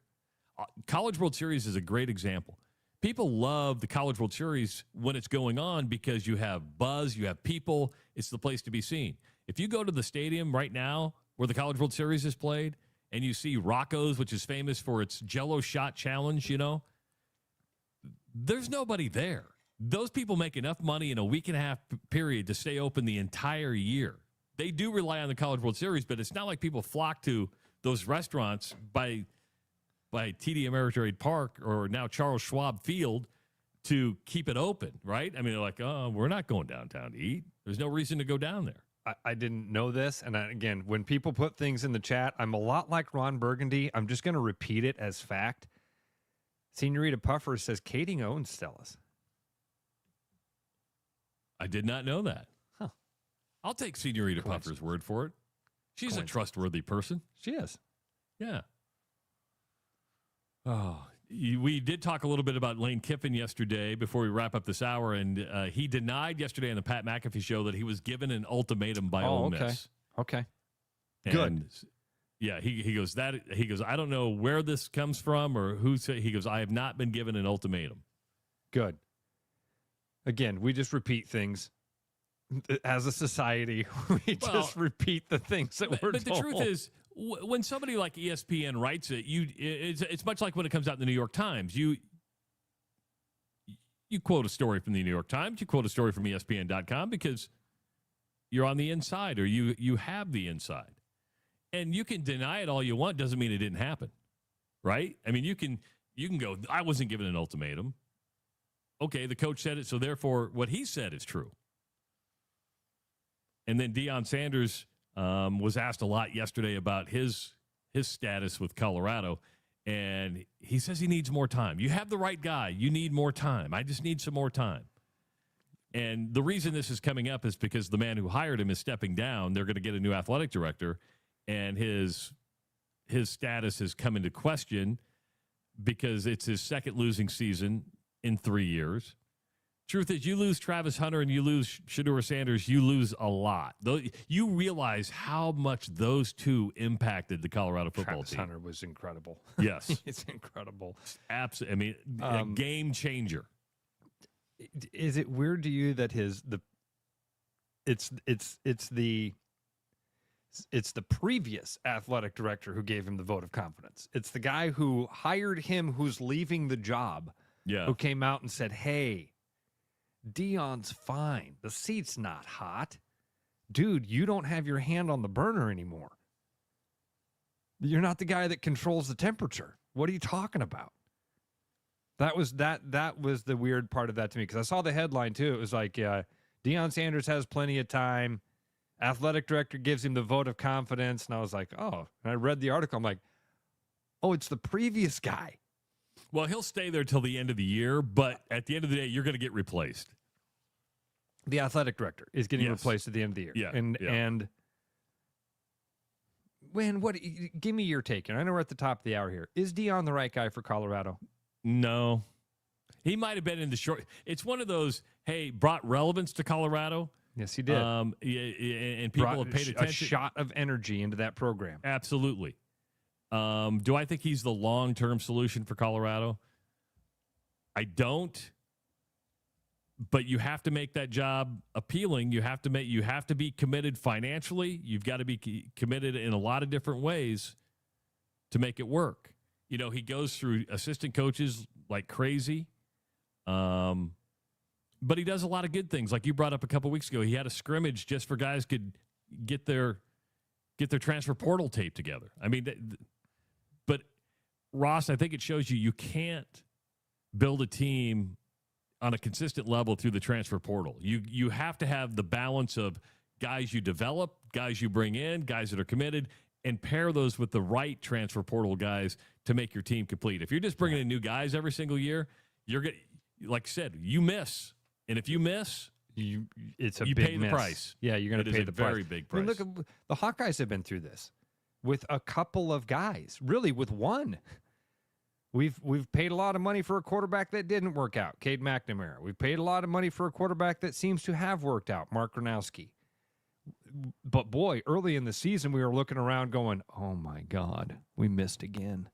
College World Series is a great example. People love the College World Series when it's going on because you have buzz, you have people. It's the place to be seen. If you go to the stadium right now where the College World Series is played and you see Rocco's, which is famous for its Jell-O shot challenge, there's nobody there. Those people make enough money in a week and a half period to stay open the entire year. They do rely on the College World Series, but it's not like people flock to those restaurants by TD Ameritrade Park or now Charles Schwab Field to keep it open, right? I mean, they're like, oh, we're not going downtown to eat. There's no reason to go down there. I didn't know this. And again, when people put things in the chat, I'm a lot like Ron Burgundy. I'm just going to repeat it as fact. Senorita Puffer says Kading owns Stella's. I did not know that. Huh. I'll take Senorita Puffer's word for it. She's a trustworthy person. She is. Yeah. Oh, we did talk a little bit about Lane Kiffin yesterday before we wrap up this hour, and he denied yesterday on the Pat McAfee show that he was given an ultimatum by Ole Miss. Okay. And good. Yeah, he goes, I don't know where this comes from or who said. He goes, I have not been given an ultimatum. Good. Again, we just repeat things. As a society, we just repeat the things that we're told. But the truth is, when somebody like ESPN writes it, it's much like when it comes out in the New York Times. You quote a story from the New York Times, you quote a story from ESPN.com because you're on the inside or you have the inside. And you can deny it all you want, doesn't mean it didn't happen, right? I mean, you can go, I wasn't given an ultimatum. Okay, the coach said it, so therefore what he said is true. And then Deion Sanders was asked a lot yesterday about his status with Colorado, and he says he needs more time. You have the right guy. You need more time. I just need some more time. And the reason this is coming up is because the man who hired him is stepping down. They're going to get a new athletic director, and his status has come into question because it's his second losing season in 3 years. Truth is, you lose Travis Hunter and you lose Shedeur Sanders, you lose a lot. You realize how much those two impacted the Colorado football Travis team. Hunter was incredible. Yes. It's incredible. Absolutely. I mean, a game changer. Is it weird to you that it's the previous athletic director who gave him the vote of confidence? It's the guy who hired him who's leaving the job, who came out and said, hey, Deion's fine. The seat's not hot. Dude, you don't have your hand on the burner anymore. You're not the guy that controls the temperature. What are you talking about? That was the weird part of that to me, because I saw the headline too. It was like, Deion Sanders has plenty of time. Athletic director gives him the vote of confidence. And I was like, oh. And I read the article. I'm like, oh, it's the previous guy. Well, he'll stay there till the end of the year, but at the end of the day, you're going to get replaced. The athletic director is getting replaced at the end of the year. Yeah. And give me your take. And I know we're at the top of the hour here. Is Deion the right guy for Colorado? No. He might have been in the short. It's one of those, hey, brought relevance to Colorado. Yes, he did. And people have paid attention. A shot of energy into that program. Absolutely. Do I think he's the long-term solution for Colorado? I don't. But you have to make that job appealing. You have to be committed financially. You've got to be committed in a lot of different ways to make it work. You know, he goes through assistant coaches like crazy. But he does a lot of good things. Like you brought up a couple weeks ago, he had a scrimmage just for guys could get their transfer portal tape together. I mean, but Ross, I think it shows you can't build a team on a consistent level through the transfer portal. You have to have the balance of guys you develop, guys you bring in, guys that are committed, and pair those with the right transfer portal guys to make your team complete. If you're just bringing in new guys every single year, you're going, like I said, you miss. And if you miss, it's a you big pay the miss. price. Yeah, you're going to pay the price. Very big price. I mean, look, the Hawkeyes have been through this with a couple of guys, really with one. We've paid a lot of money for a quarterback that didn't work out, Cade McNamara. We've paid a lot of money for a quarterback that seems to have worked out, Mark Gronowski. But boy, early in the season, we were looking around going, oh my God, we missed again.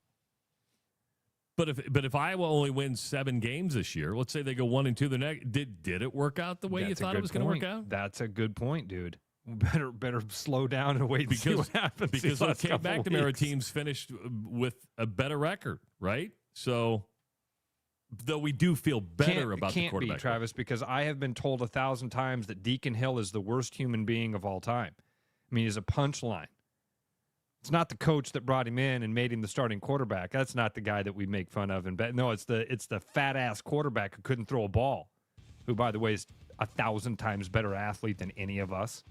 But if Iowa only wins 7 games this year, let's say they go 1-2 the next, did it work out the way you thought it was going to work out? That's a good point, dude. Better slow down and wait and see what happens. Because those Cade McNamara teams finished with a better record, right? So, though we do feel better about the quarterback. Can't be, Travis, because I have been told 1,000 times that Deacon Hill is the worst human being of all time. I mean, he's a punchline. It's not the coach that brought him in and made him the starting quarterback. That's not the guy that we make fun of. No, it's the fat-ass quarterback who couldn't throw a ball, who, by the way, is 1,000 times better athlete than any of us.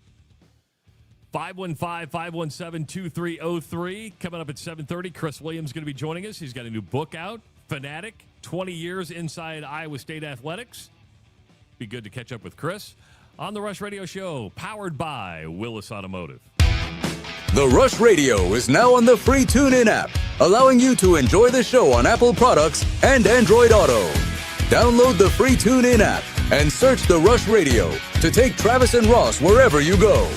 515-517-2303. Coming up at 7:30, Chris Williams going to be joining us. He's got a new book out, Fanatic, 20 years inside Iowa State athletics. Be good to catch up with Chris on the Rush Radio Show, powered by Willis Automotive. The Rush Radio is now on the free TuneIn app, allowing you to enjoy the show on Apple products and Android Auto. Download the free TuneIn app and search The Rush Radio to take Travis and Ross wherever you go.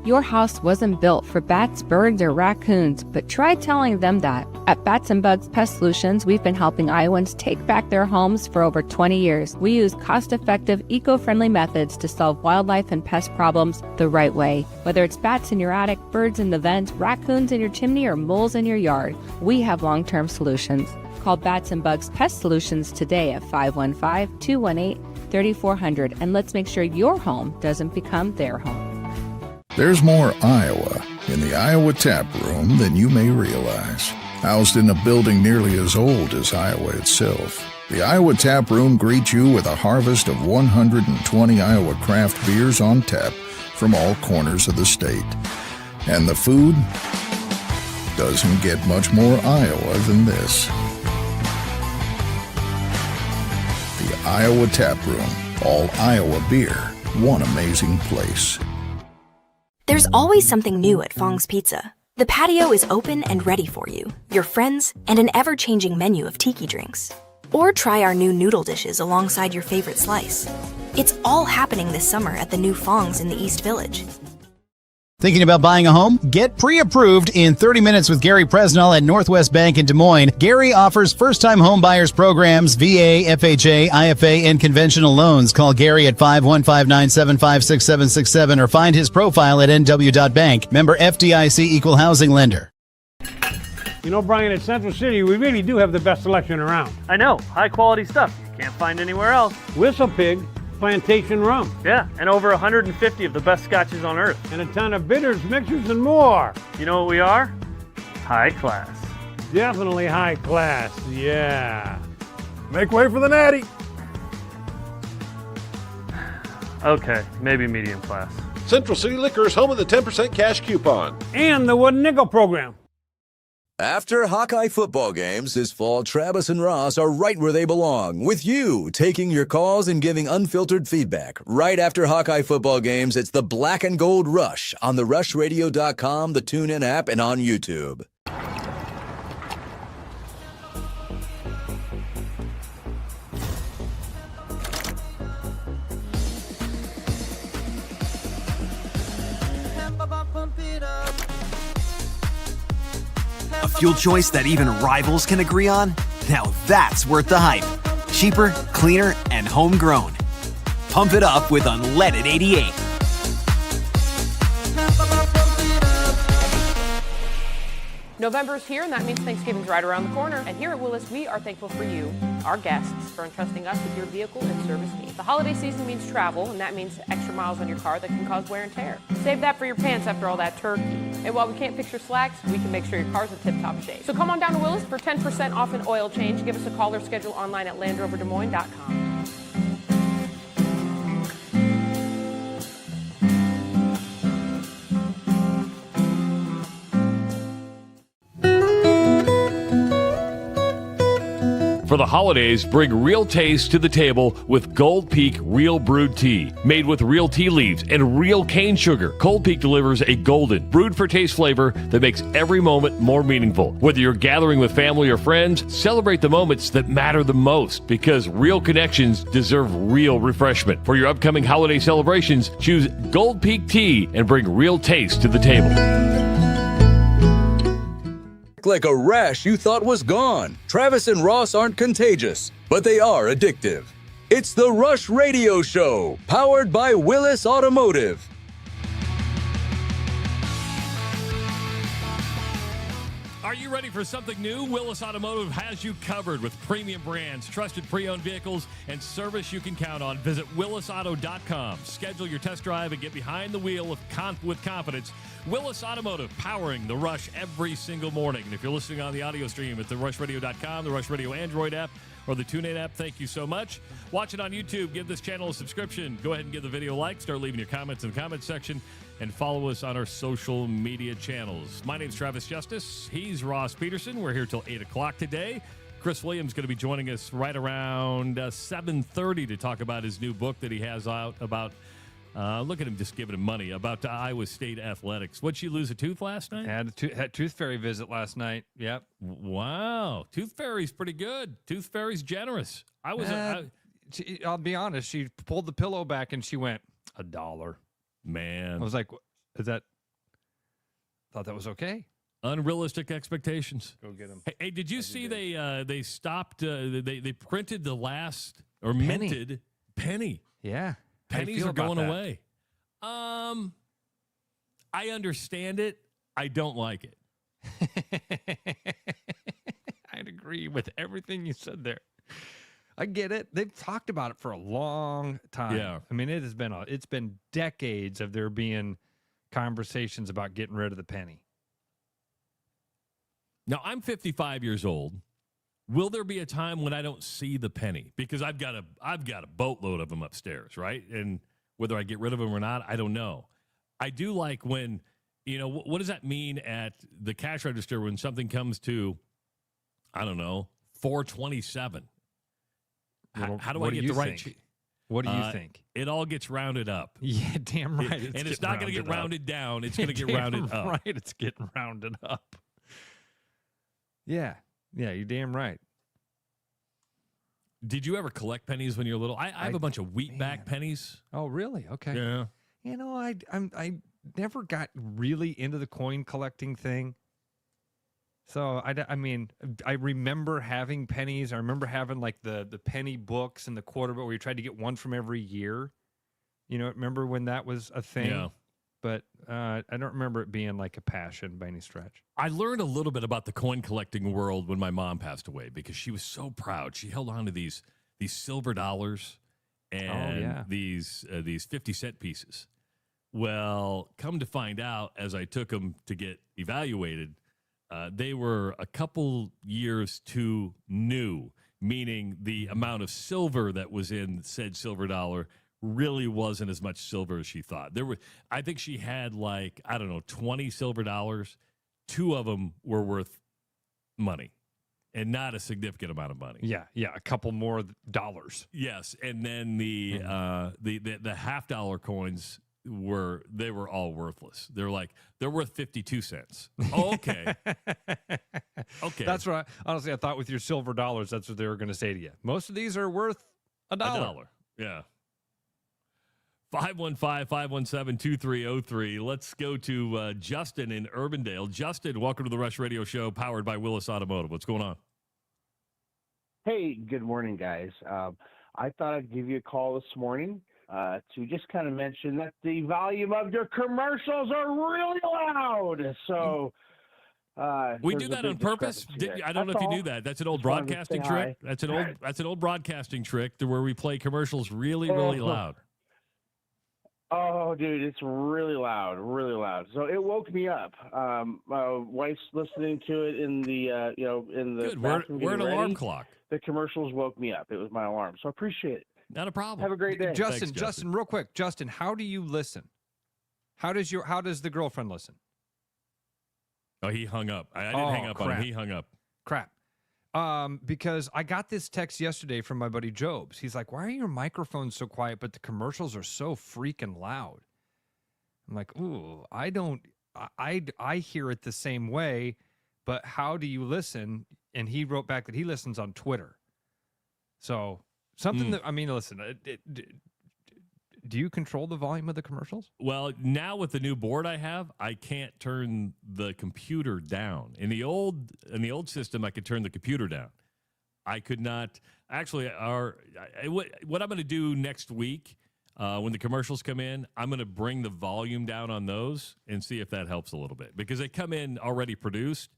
Your house wasn't built for bats, birds, or raccoons, but try telling them that. At Bats and Bugs Pest Solutions, we've been helping Iowans take back their homes for over 20 years. We use cost-effective, eco-friendly methods to solve wildlife and pest problems the right way. Whether it's bats in your attic, birds in the vent, raccoons in your chimney, or moles in your yard, we have long-term solutions. Call Bats and Bugs Pest Solutions today at 515-218-3400, and let's make sure your home doesn't become their home. There's more Iowa in the Iowa Tap Room than you may realize. Housed in a building nearly as old as Iowa itself, the Iowa Tap Room greets you with a harvest of 120 Iowa craft beers on tap from all corners of the state. And the food doesn't get much more Iowa than this. The Iowa Tap Room, all Iowa beer, one amazing place. There's always something new at Fong's Pizza. The patio is open and ready for you, your friends, and an ever-changing menu of tiki drinks. Or try our new noodle dishes alongside your favorite slice. It's all happening this summer at the new Fong's in the East Village. Thinking about buying a home? Get pre-approved in 30 minutes with Gary Presnell at Northwest Bank in Des Moines. Gary offers first-time home buyers programs, VA, FHA, IFA, and conventional loans. Call Gary at 515-975-6767 or find his profile at nw.bank. Member FDIC Equal Housing Lender. You know, Brian, at Central City, we really do have the best selection around. I know. High-quality stuff you can't find anywhere else. Whistle Pig Plantation Rum. Yeah, and over 150 of the best scotches on earth. And a ton of bitters, mixers, and more. You know what we are? High class. Definitely high class, yeah. Make way for the natty. Okay, maybe medium class. Central City Liquor is home of the 10% cash coupon. And the Wooden Nickel program. After Hawkeye football games this fall, Travis and Ross are right where they belong, with you taking your calls and giving unfiltered feedback. Right after Hawkeye football games, it's the Black and Gold Rush on the rushradio.com, the TuneIn app, and on YouTube. A fuel choice that even rivals can agree on? Now that's worth the hype. Cheaper, cleaner, and homegrown. Pump it up with Unleaded 88. November's here, and that means Thanksgiving's right around the corner. And here at Willis, we are thankful for you, our guests, for entrusting us with your vehicle and service needs. The holiday season means travel, and that means extra miles on your car that can cause wear and tear. Save that for your pants after all that turkey. And while we can't fix your slacks, we can make sure your car's in tip-top shape. So come on down to Willis for 10% off an oil change. Give us a call or schedule online at LandRoverDesMoines.com. For the holidays, bring real taste to the table with Gold Peak Real Brewed Tea. Made with real tea leaves and real cane sugar, Gold Peak delivers a golden, brewed for taste flavor that makes every moment more meaningful. Whether you're gathering with family or friends, celebrate the moments that matter the most, because real connections deserve real refreshment. For your upcoming holiday celebrations, choose Gold Peak Tea and bring real taste to the table. Like a rash you thought was gone. Travis and Ross aren't contagious, but they are addictive. It's the Rush Radio Show, powered by Willis Automotive. Are you ready for something new? Willis Automotive has you covered with premium brands, trusted pre-owned vehicles, and service you can count on. Visit willisauto.com. Schedule your test drive and get behind the wheel with confidence. Willis Automotive, powering the Rush every single morning. And if you're listening on the audio stream at therushradio.com, the Rush Radio Android app, or the TuneIn app, thank you so much. Watch it on YouTube. Give this channel a subscription. Go ahead and give the video a like. Start leaving your comments in the comments section. And follow us on our social media channels. My name's Travis Justice. He's Ross Peterson. We're here till 8 o'clock today. Chris Williams is going to be joining us right around 7:30 to talk about his new book that he has out about, look at him just giving him money, about Iowa State athletics. What'd she lose, a tooth last night? Had Tooth Fairy visit last night. Yep. Wow. Tooth Fairy's pretty good. Tooth Fairy's generous. I'll be honest. She pulled the pillow back and she went, $1. Man. I was like, thought that was okay. Unrealistic expectations. Go get them. Hey, did you see they stopped, they printed the last, or minted penny. Yeah. Pennies are going away. I understand it. I don't like it. I'd agree with everything you said there. I get it. They've talked about it for a long time. Yeah. I mean, it's been decades of there being conversations about getting rid of the penny. Now, I'm 55 years old. Will there be a time when I don't see the penny? Because I've got a boatload of them upstairs, right? And whether I get rid of them or not, I don't know. I do like when, what does that mean at the cash register when something comes to, I don't know, $4.27? How do I get the right? What do you think? It all gets rounded up. Yeah, damn right. And it's not going to get rounded down. It's going to get rounded up. Right, it's getting rounded up. Yeah, you're damn right. Did you ever collect pennies when you were little? I have a bunch of wheatback pennies. Oh, really? Okay. Yeah. I never got really into the coin collecting thing. So, I remember having pennies. I remember having, like, the penny books and the quarter book where you tried to get one from every year. Remember when that was a thing? Yeah. But I don't remember it being, like, a passion by any stretch. I learned a little bit about the coin collecting world when my mom passed away because she was so proud. She held on to these silver dollars and these 50-cent pieces. Well, come to find out, as I took them to get evaluated, they were a couple years too new, meaning the amount of silver that was in said silver dollar really wasn't as much silver as she thought. I think she had 20 silver dollars. 2 of them were worth money and not a significant amount of money. Yeah, a couple more dollars. Yes, and then the $50 coins were all worthless. They're worth 52 cents. Oh, okay. Okay. That's what I thought with your silver dollars, that's what they were going to say to you. Most of these are worth $1. Yeah. 515-517-2303. Let's go to Justin in Urbandale. Justin, welcome to the Rush Radio Show, powered by Willis Automotive. What's going on? Hey, good morning, guys. I thought I'd give you a call this morning to just kind of mention that the volume of your commercials are really loud. So we do that on purpose. I don't know if you knew that. That's an old broadcasting trick. That's an old broadcasting trick to where we play commercials really, really loud. Oh, dude, it's really loud, really loud. So it woke me up. My wife's listening to it in the, Good. bathroom. We're an alarm clock. The commercials woke me up. It was my alarm. So I appreciate it. Not a problem. Have a great day. Justin, real quick. Justin, how do you listen? How does the girlfriend listen? Oh, he hung up. I didn't hang up on him. He hung up. Crap. Because I got this text yesterday from my buddy Jobs. He's like, "Why are your microphones so quiet, but the commercials are so freaking loud?" I'm like, "Ooh, I hear it the same way, but how do you listen?" And he wrote back that he listens on Twitter. So something that, I mean, listen, do you control the volume of the commercials? Well, now with the new board I have, I can't turn the computer down. In the old system, I could turn the computer down. I could not. Actually, what I'm going to do next week when the commercials come in, I'm going to bring the volume down on those and see if that helps a little bit, because they come in already produced,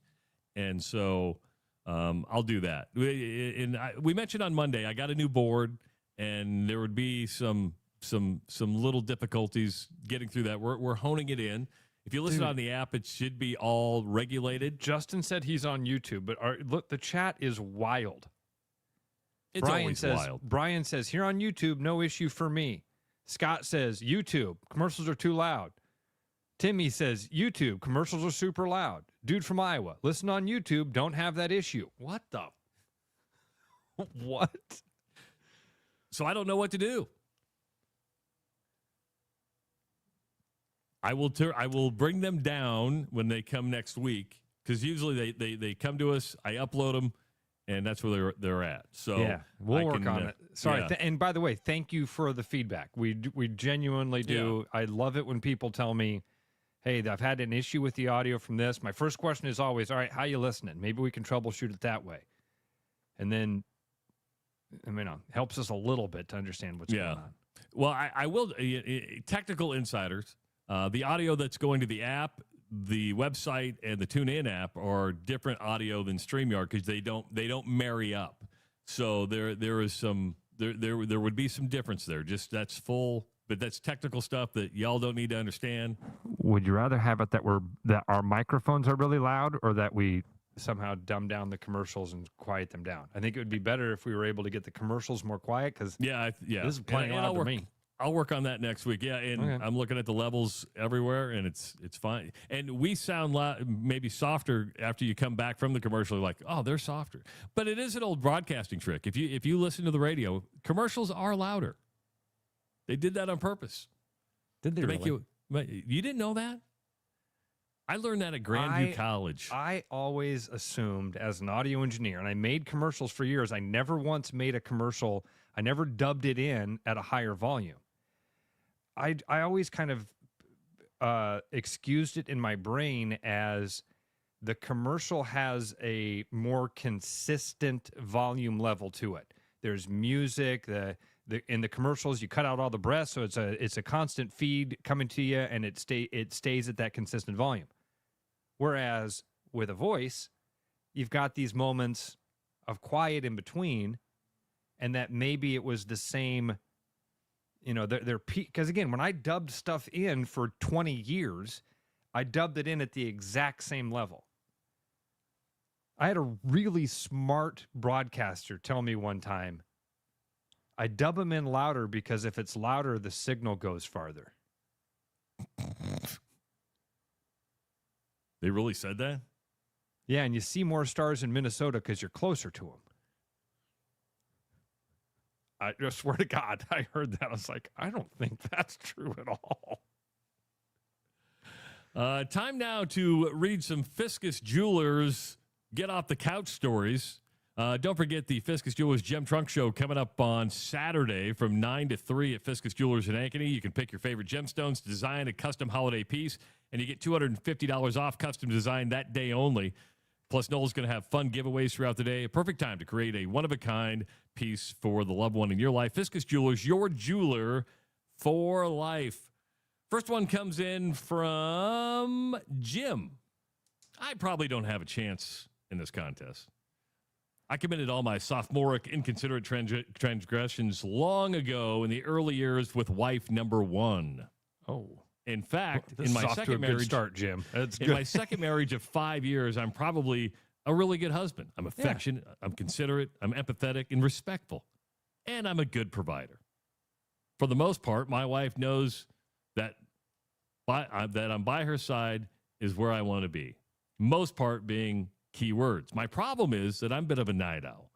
and so I'll do that. We mentioned on Monday I got a new board, and there would be some little difficulties getting through that. We're honing it in. If you listen on the app, it should be all regulated. Justin said he's on YouTube, but look, the chat is wild. It's always wild. Brian says, here on YouTube, no issue for me. Scott says, YouTube, commercials are too loud. Timmy says, YouTube, commercials are super loud. Dude from Iowa, listen on YouTube, don't have that issue. What the? What? So I don't know what to do. I will bring them down when they come next week, because usually they come to us, I upload them, and that's where they're at. So yeah, we'll work on it. Sorry, yeah. And by the way, thank you for the feedback. We genuinely do. Yeah. I love it when people tell me, "Hey, I've had an issue with the audio from this." My first question is always, "All right, how you listening? Maybe we can troubleshoot it that way." And then, I mean, it helps us a little bit to understand what's going on. Well, I will. Technical insiders. The audio that's going to the app, the website, and the TuneIn app are different audio than StreamYard, because they don't marry up. So there would be some difference there. Just that's full, but that's technical stuff that y'all don't need to understand. Would you rather have it that our microphones are really loud, or that we somehow dumb down the commercials and quiet them down? I think it would be better if we were able to get the commercials more quiet, because this is playing loud to me. I'll work on that next week. Yeah, and okay. I'm looking at the levels everywhere, and it's fine. And we sound maybe softer after you come back from the commercial. Like, oh, they're softer. But it is an old broadcasting trick. If you listen to the radio, commercials are louder. They did that on purpose. Did they really? You didn't know that? I learned that at Grandview College. I always assumed, as an audio engineer, and I made commercials for years, I never once made a commercial, I never dubbed it in at a higher volume. I always kind of excused it in my brain as the commercial has a more consistent volume level to it. There's music, in the commercials you cut out all the breaths, so it's a constant feed coming to you, and it stays at that consistent volume. Whereas with a voice, you've got these moments of quiet in between, and that maybe it was the same. They're because again, when I dubbed stuff in for 20 years, I dubbed it in at the exact same level. I had a really smart broadcaster tell me one time, I dub them in louder because if it's louder, the signal goes farther. They really said that? Yeah, and you see more stars in Minnesota because you're closer to them. I just swear to God, I heard that. I was like, I don't think that's true at all. Time now to read some Fiscus Jewelers get off the couch stories. Don't forget the Fiscus Jewelers Gem Trunk Show coming up on Saturday from 9 to 3 at Fiscus Jewelers in Ankeny. You can pick your favorite gemstones, design a custom holiday piece, and you get $250 off custom design that day only. Plus, Noel's going to have fun giveaways throughout the day. A perfect time to create a one-of-a-kind piece for the loved one in your life. Fiscus Jewelers, your jeweler for life. First one comes in from Jim. I probably don't have a chance in this contest. I committed all my sophomoric inconsiderate transgressions long ago in the early years with wife number one. Oh. In fact, in my second marriage, good start, Jim. That's good. In my second marriage of 5 years, I'm probably a really good husband. I'm affectionate, I'm considerate, I'm empathetic and respectful, and I'm a good provider. For the most part, my wife knows that I'm by her side is where I want to be. Most part being Key words. My problem is that I'm a bit of a night owl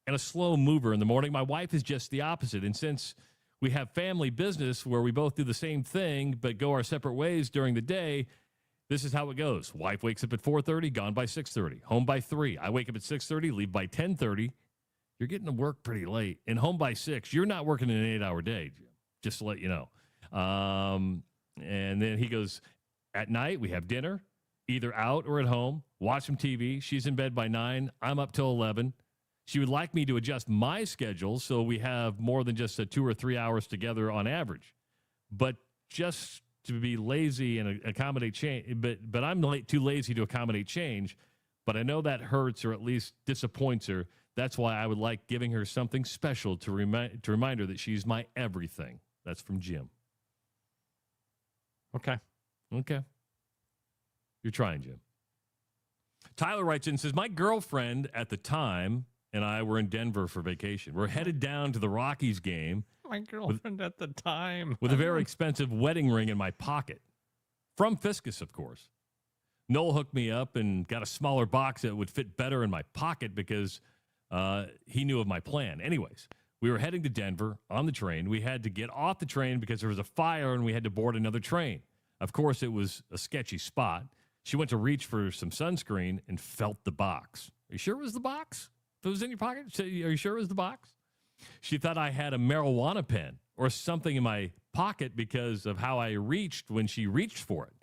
and a slow mover in the morning. My wife is just the opposite. And since we have family business where we both do the same thing but go our separate ways during the day, this is how it goes. Wife wakes up at 4:30, gone by 6:30, home by 3. I wake up at 6:30, leave by 10:30. You're getting to work pretty late and home by 6. You're not working an 8-hour day, just to let you know. And then he goes, at night, we have dinner, either out or at home, watch some TV. She's in bed by 9. I'm up till 11. She would like me to adjust my schedule so we have more than just 2 or 3 hours together on average. But just to be lazy and accommodate change, but I'm too lazy to accommodate change. But I know that hurts or at least disappoints her. That's why I would like giving her something special to remind her that she's my everything. That's from Jim. Okay. You're trying, Jim. Tyler writes in and says, my girlfriend at the time and I were in Denver for vacation. We're headed down to the Rockies game. My girlfriend at the time. With a very expensive wedding ring in my pocket. From Fiscus, of course. Noel hooked me up and got a smaller box that would fit better in my pocket because he knew of my plan. Anyways, we were heading to Denver on the train. We had to get off the train because there was a fire and we had to board another train. Of course, it was a sketchy spot. She went to reach for some sunscreen and felt the box. Are you sure it was the box? If it was in your pocket, are you sure it was the box? She thought I had a marijuana pen or something in my pocket because of how I reached when she reached for it.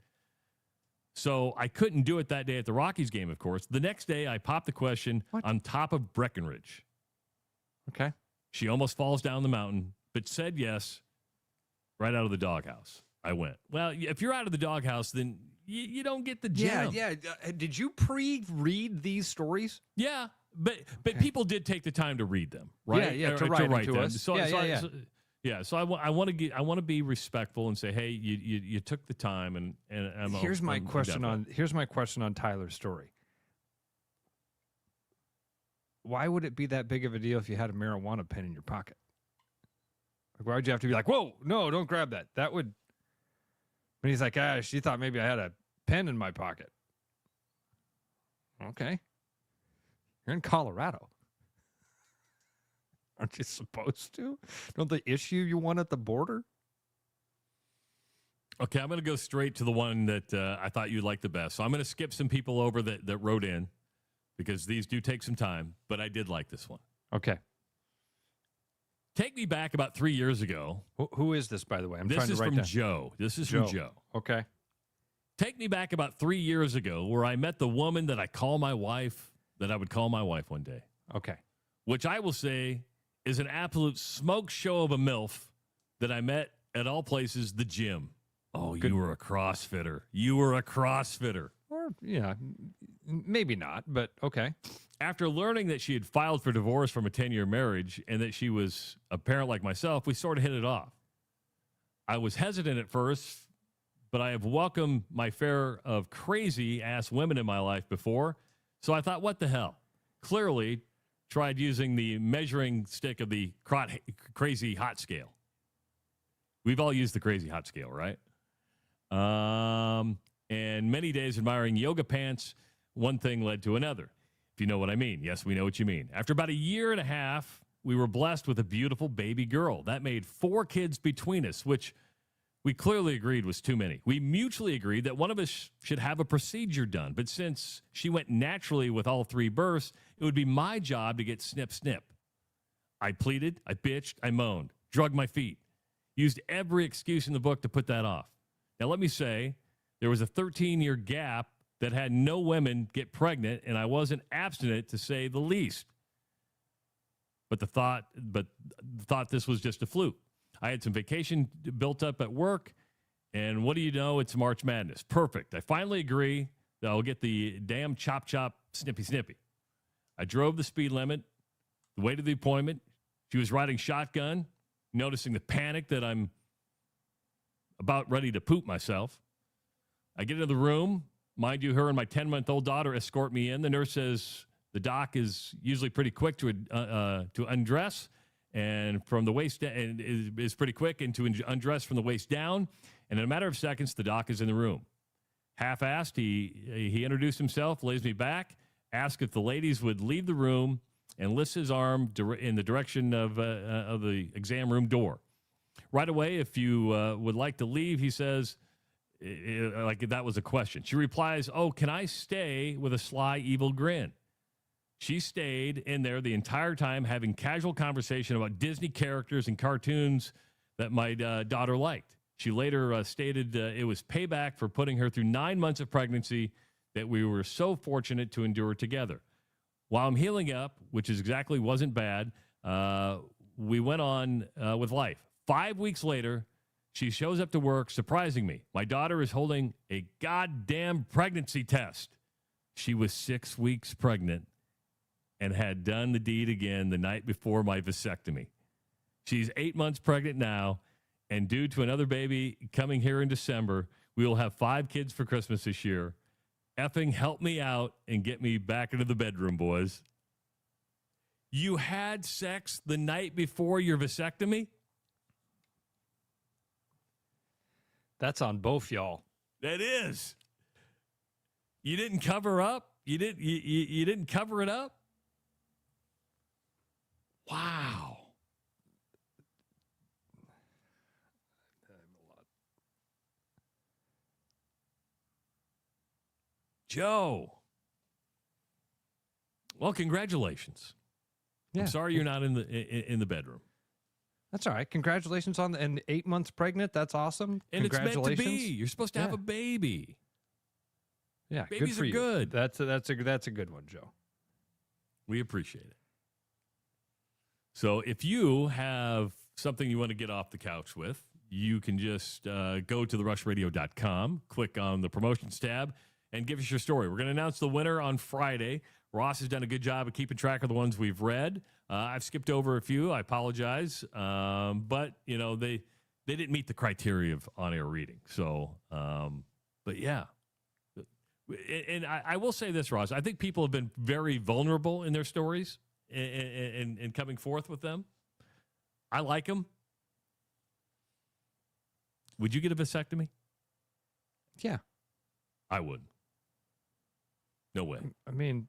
So I couldn't do it that day at the Rockies game, of course. The next day, I popped the question on top of Breckenridge. Okay. She almost falls down the mountain, but said yes right out of the doghouse. I went. Well, if you're out of the doghouse, then you don't get the gem. Yeah. Did you pre-read these stories? Yeah, but people did take the time to read them, right? Yeah, to write them to us. So I want to be respectful and say, hey, you took the time, and here's my question on Tyler's story. Why would it be that big of a deal if you had a marijuana pen in your pocket? Like, why would you have to be like, whoa, no, don't grab that? That would. But he's like, she thought maybe I had a pen in my pocket. Okay. You're in Colorado. Aren't you supposed to? Don't they issue you one at the border? Okay, I'm going to go straight to the one that I thought you'd like the best. So I'm going to skip some people over that wrote in because these do take some time, but I did like this one. Okay. Take me back about 3 years ago. Who is this, by the way? This is from Joe. This is from Joe. Okay. Take me back about 3 years ago where I met the woman that I call my wife, that I would call my wife one day. Okay. Which I will say is an absolute smoke show of a MILF that I met at all places, the gym. Oh, you were a CrossFitter. Or, yeah, maybe not, but okay. After learning that she had filed for divorce from a 10-year marriage and that she was a parent like myself, we sort of hit it off. I was hesitant at first, but I have welcomed my share of crazy-ass women in my life before, so I thought, what the hell? Clearly tried using the measuring stick of the crazy hot scale. We've all used the crazy hot scale, right? And many days admiring yoga pants, one thing led to another. If you know what I mean. Yes, we know what you mean. After about 1.5 years, we were blessed with a beautiful baby girl. That made 4 kids between us, which we clearly agreed was too many. We mutually agreed that one of us should have a procedure done. But since she went naturally with all 3 births, it would be my job to get snip. I pleaded, I bitched, I moaned, drugged my feet, used every excuse in the book to put that off. Now, let me say, there was a 13-year gap that had no women get pregnant, and I wasn't abstinent to say the least. But thought this was just a fluke. I had some vacation built up at work, and what do you know? It's March Madness. Perfect. I finally agree that I'll get the damn chop, snippy. I drove the speed limit, the way to the appointment. She was riding shotgun, noticing the panic that I'm about ready to poop myself. I get into the room. Mind you, her and my 10-month-old daughter escort me in. The nurse says the doc is usually pretty quick to undress, and from the waist and is pretty quick and to undress from the waist down. And in a matter of seconds, the doc is in the room. Half-assed, he introduced himself, lays me back, asked if the ladies would leave the room and lifts his arm in the direction of the exam room door. Right away, if you would like to leave, he says, like that was a question. She replies, "Oh, can I stay?" with a sly, evil grin. She stayed in there the entire time having casual conversation about Disney characters and cartoons that my daughter liked. She later stated it was payback for putting her through 9 months of pregnancy that we were so fortunate to endure together. While I'm healing up, which is exactly wasn't bad, we went on with life. 5 weeks later, she shows up to work, surprising me. My daughter is holding a goddamn pregnancy test. She was 6 weeks pregnant and had done the deed again the night before my vasectomy. She's 8 months pregnant now, and due to another baby coming here in December, we will have 5 kids for Christmas this year. Effing help me out and get me back into the bedroom, boys. You had sex the night before your vasectomy? That's on both y'all. That is. You didn't cover up? You didn't cover it up? Wow. Joe. Well, congratulations. Yeah. I'm sorry you're not in the bedroom. That's all right. Congratulations on and 8 months pregnant. That's awesome. And it's meant to Congratulations. be. You're supposed to have a baby. Yeah, Babies good for are you. good. That's a good one, Joe. We appreciate it. So if you have something you want to get off the couch with, you can just go to therushradio.com, click on the promotions tab, and give us your story. We're going to announce the winner on Friday. Ross has done a good job of keeping track of the ones we've read. I've skipped over a few. I apologize. But, you know, they didn't meet the criteria of on-air reading. So, but yeah. And I will say this, Ross. I think people have been very vulnerable in their stories and coming forth with them. I like them. Would you get a vasectomy? Yeah. I would. No way. I mean,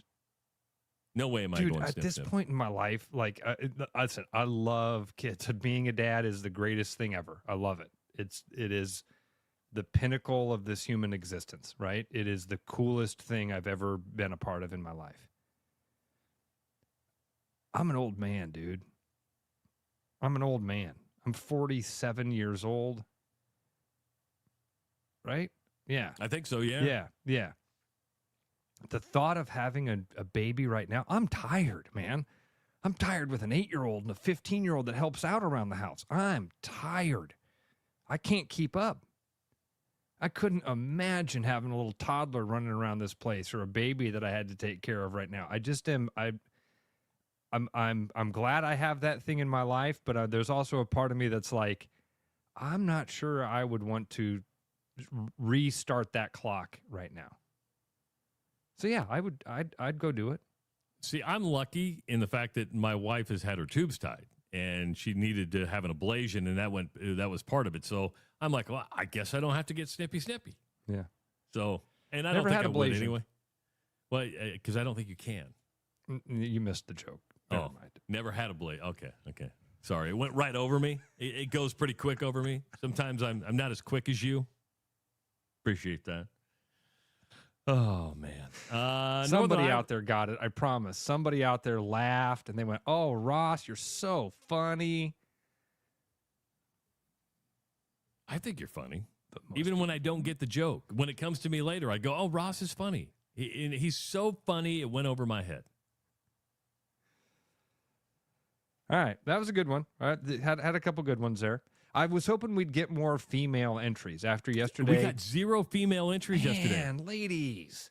no way am I dude, going at snip, this snip. point in my life, like I said, I love kids. Being a dad is the greatest thing ever. I love it. It is the pinnacle of this human existence, right? It is the coolest thing I've ever been a part of in my life. I'm an old man, dude. I'm an old man. I'm 47 years old. Right? Yeah. I think so, yeah. Yeah, yeah. The thought of having a baby right now, I'm tired, man. I'm tired with an 8-year-old and a 15-year-old that helps out around the house. I'm tired. I can't keep up. I couldn't imagine having a little toddler running around this place or a baby that I had to take care of right now. I just am. I'm glad I have that thing in my life, but there's also a part of me that's like, I'm not sure I would want to restart that clock right now. So yeah, I'd go do it. See, I'm lucky in the fact that my wife has had her tubes tied and she needed to have an ablation, and that was part of it. So I'm like, well, I guess I don't have to get snippy. Yeah. So, and I Never don't had think I would ablation. anyway. Well, because I don't think you can. You missed the joke. Never mind. Never had a blade. Okay. Sorry, it went right over me. It goes pretty quick over me. Sometimes I'm not as quick as you. Appreciate that. Oh man, somebody out there got it. I promise. Somebody out there laughed and they went, "Oh, Ross, you're so funny." I think you're funny, even when I don't get the joke. When it comes to me later, I go, "Oh, Ross is funny. He's so funny. It went over my head." All right, that was a good one. All right, had a couple good ones there. I was hoping we'd get more female entries after yesterday. We got 0 female entries yesterday. Man, ladies,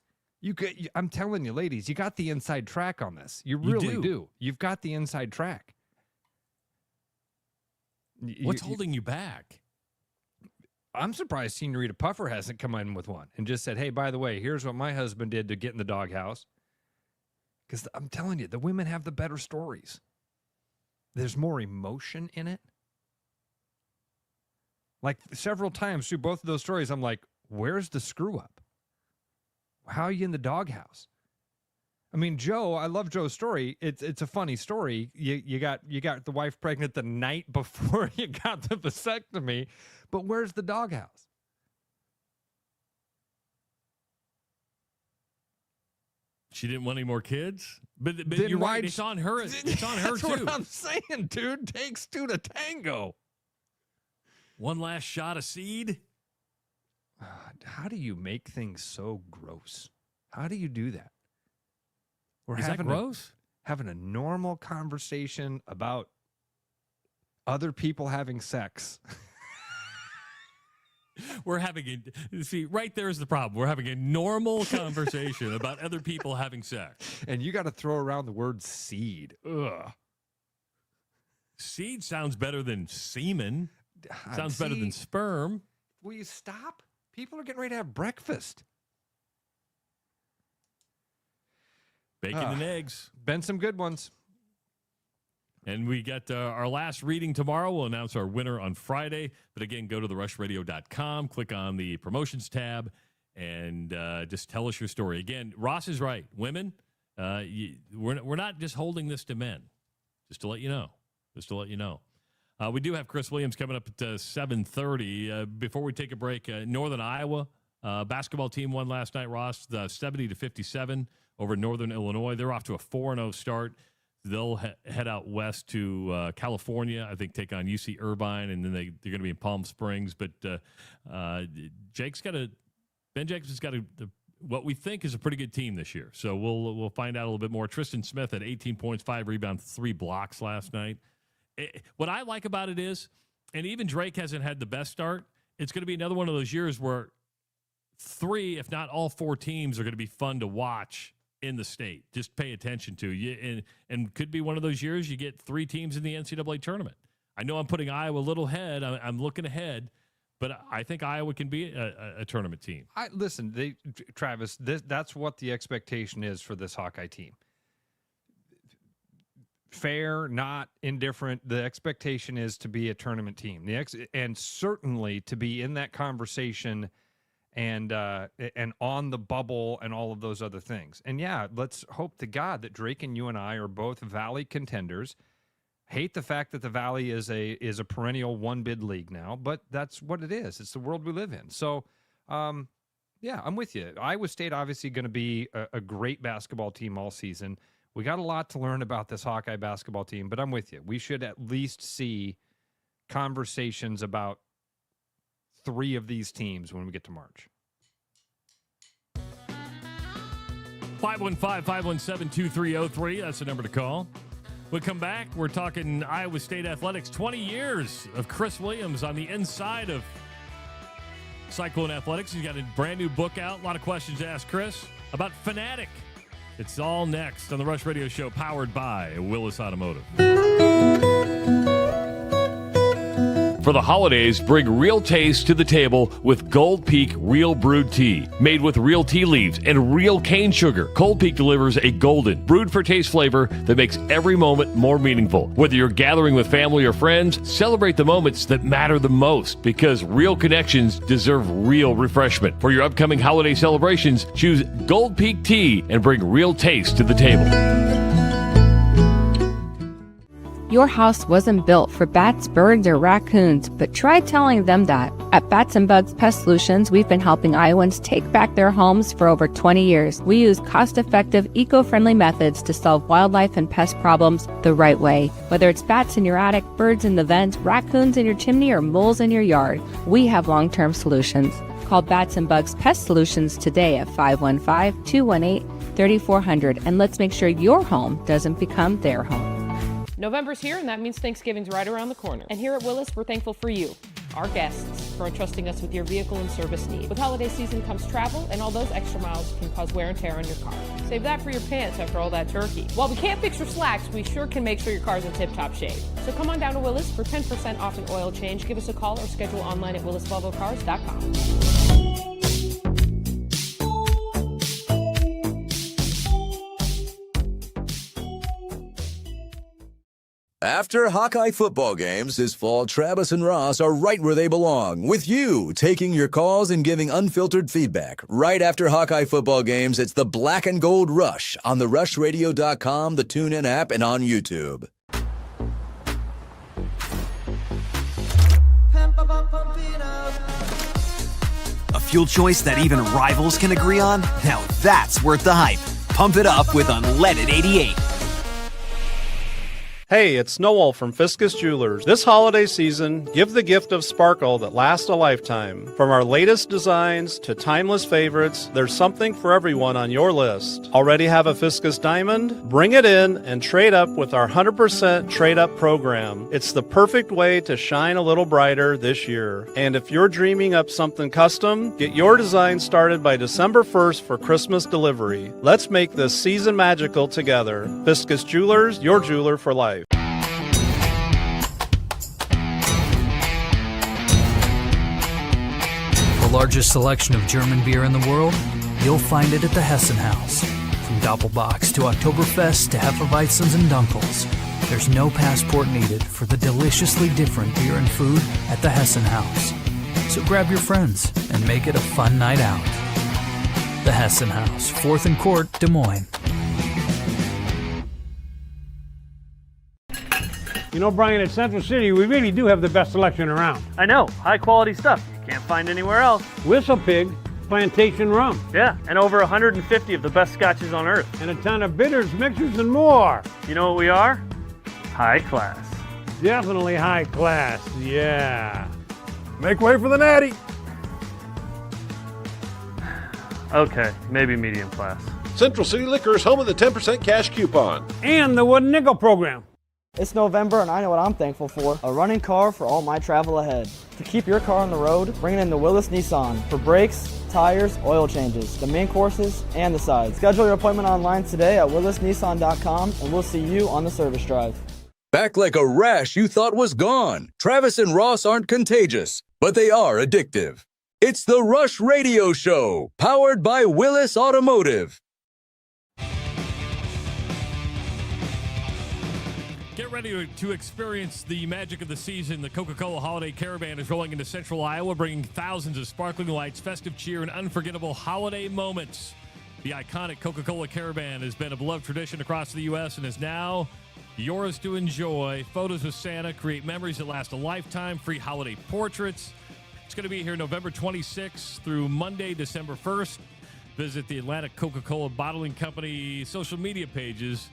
I'm telling you, ladies, you got the inside track on this. You really do. You've got the inside track. What's holding you back? I'm surprised Senorita Puffer hasn't come in with one and just said, "Hey, by the way, here's what my husband did to get in the doghouse." Because I'm telling you, the women have the better stories. There's more emotion in it. Like several times through both of those stories, I'm like, where's the screw up? How are you in the doghouse? I mean, Joe, I love Joe's story. It's a funny story. You got the wife pregnant the night before you got the vasectomy, but where's the doghouse? She didn't want any more kids, but you're right. It's on her. It's on her That's too. what I'm saying, dude. Takes two to tango. One last shot of seed. How do you make things so gross? How do you do that? We're Is that gross? Having a normal conversation about other people having sex. We're having right there's the problem. We're having a normal conversation about other people having sex. And you got to throw around the word seed. Ugh. Seed sounds better than semen. Sounds better than sperm. Will you stop? People are getting ready to have breakfast. Bacon and eggs. Been some good ones. And we got our last reading tomorrow. We'll announce our winner on Friday. But again, go to therushradio.com, click on the promotions tab, and just tell us your story. Again, Ross is right. Women, we're not just holding this to men. Just to let you know. We do have Chris Williams coming up at 7:30. Before we take a break, Northern Iowa basketball team won last night, Ross, 70-57 over Northern Illinois. They're off to a 4-0 start. They'll head out west to California, I think, take on UC Irvine, and then they're going to be in Palm Springs. But Ben Jacobs has got what we think is a pretty good team this year. So we'll find out a little bit more. Tristan Smith had 18 points, 5 rebounds, 3 blocks last night. What I like about it is, and even Drake hasn't had the best start, it's going to be another one of those years where 3, if not all 4 teams are going to be fun to watch in the state. Just pay attention to. And could be one of those years you get 3 teams in the NCAA tournament. I know I'm putting Iowa a little ahead. I'm looking ahead, but I think Iowa can be a tournament team. Listen, Travis, that's what the expectation is for this Hawkeye team. Fair, not indifferent. The expectation is to be a tournament team. And certainly to be in that conversation and on the bubble and all of those other things. And yeah, let's hope to God that Drake and you and I are both Valley contenders. Hate the fact that the Valley is a perennial one-bid league now, but that's what it is. It's the world we live in. So, yeah, I'm with you. Iowa State obviously going to be a great basketball team all season. We got a lot to learn about this Hawkeye basketball team, but I'm with you. We should at least see conversations about 3 of these teams when we get to March. 515-517-2303. That's the number to call. We'll come back. We're talking Iowa State athletics. 20 years of Chris Williams on the inside of Cyclone Athletics. He's got a brand new book out. A lot of questions to ask Chris about Fanatic. It's all next on the Rush Radio Show, powered by Willis Automotive. For the holidays, bring real taste to the table with Gold Peak Real Brewed Tea. Made with real tea leaves and real cane sugar, Gold Peak delivers a golden, brewed for taste flavor that makes every moment more meaningful. Whether you're gathering with family or friends, celebrate the moments that matter the most, because real connections deserve real refreshment. For your upcoming holiday celebrations, choose Gold Peak Tea and bring real taste to the table. Your house wasn't built for bats, birds, or raccoons, but try telling them that. At Bats and Bugs Pest Solutions, we've been helping Iowans take back their homes for over 20 years. We use cost-effective, eco-friendly methods to solve wildlife and pest problems the right way. Whether it's bats in your attic, birds in the vents, raccoons in your chimney, or moles in your yard, we have long-term solutions. Call Bats and Bugs Pest Solutions today at 515-218-3400, and let's make sure your home doesn't become their home. November's here, and that means Thanksgiving's right around the corner. And here at Willis, we're thankful for you, our guests, for entrusting us with your vehicle and service needs. With holiday season comes travel, and all those extra miles can cause wear and tear on your car. Save that for your pants after all that turkey. While we can't fix your slacks, we sure can make sure your car's in tip-top shape. So come on down to Willis for 10% off an oil change. Give us a call or schedule online at willisvolvocars.com. After Hawkeye football games this fall, Travis and Ross are right where they belong, with you taking your calls and giving unfiltered feedback. Right after Hawkeye football games, it's the Black and Gold Rush on the rushradio.com, the TuneIn app, and on YouTube. A fuel choice that even rivals can agree on? Now that's worth the hype. Pump it up with Unleaded 88. Hey, it's Noel from Fiscus Jewelers. This holiday season, give the gift of sparkle that lasts a lifetime. From our latest designs to timeless favorites, there's something for everyone on your list. Already have a Fiscus diamond? Bring it in and trade up with our 100% trade up program. It's the perfect way to shine a little brighter this year. And if you're dreaming up something custom, get your design started by December 1st for Christmas delivery. Let's make this season magical together. Fiscus Jewelers, your jeweler for life. The largest selection of German beer in the world? You'll find it at the Hessen House. From Doppelbocks to Oktoberfest to Hefeweizens and Dunkels, there's no passport needed for the deliciously different beer and food at the Hessen House. So grab your friends and make it a fun night out. The Hessen House, 4th and Court, Des Moines. You know, Brian, at Central City, we really do have the best selection around. I know, high quality stuff you can't find anywhere else. Whistle Pig Plantation Rum. Yeah, and over 150 of the best scotches on earth. And a ton of bitters, mixers, and more. You know what we are? High class. Definitely high class, yeah. Make way for the natty. Okay, maybe medium class. Central City Liquors, home of the 10% cash coupon. And the Wooden Nickel program. It's November and I know what I'm thankful for. A running car for all my travel ahead. To keep your car on the road, bring it in to Willis Nissan for brakes, tires, oil changes, the main courses, and the sides. Schedule your appointment online today at willisnissan.com and we'll see you on the service drive. Back like a rash you thought was gone. Travis and Ross aren't contagious, but they are addictive. It's the Rush Radio Show, powered by Willis Automotive. Get ready to experience the magic of the season. The Coca-Cola Holiday Caravan is rolling into central Iowa, bringing thousands of sparkling lights, festive cheer, and unforgettable holiday moments. The iconic Coca-Cola Caravan has been a beloved tradition across the U.S. and is now yours to enjoy. Photos with Santa create memories that last a lifetime. Free holiday portraits. It's going to be here November 26th through Monday, December 1st. Visit the Atlantic Coca-Cola Bottling Company social media pages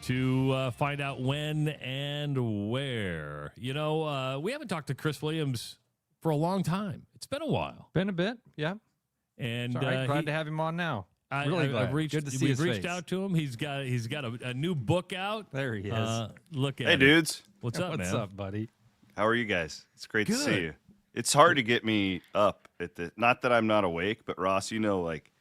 to find out when and where. You know, we haven't talked to Chris Williams for a long time. It's been a while. Been a bit, yeah. And glad to have him on now. Really glad. Good to see his We've reached face. out to him. He's got a new book out. There he is. Look at Hey, it. dudes. What's up, man? What's up, buddy? How are you guys? It's great to Good. see you. It's hard to get me up at the. Not that I'm not awake, but Ross, you know, like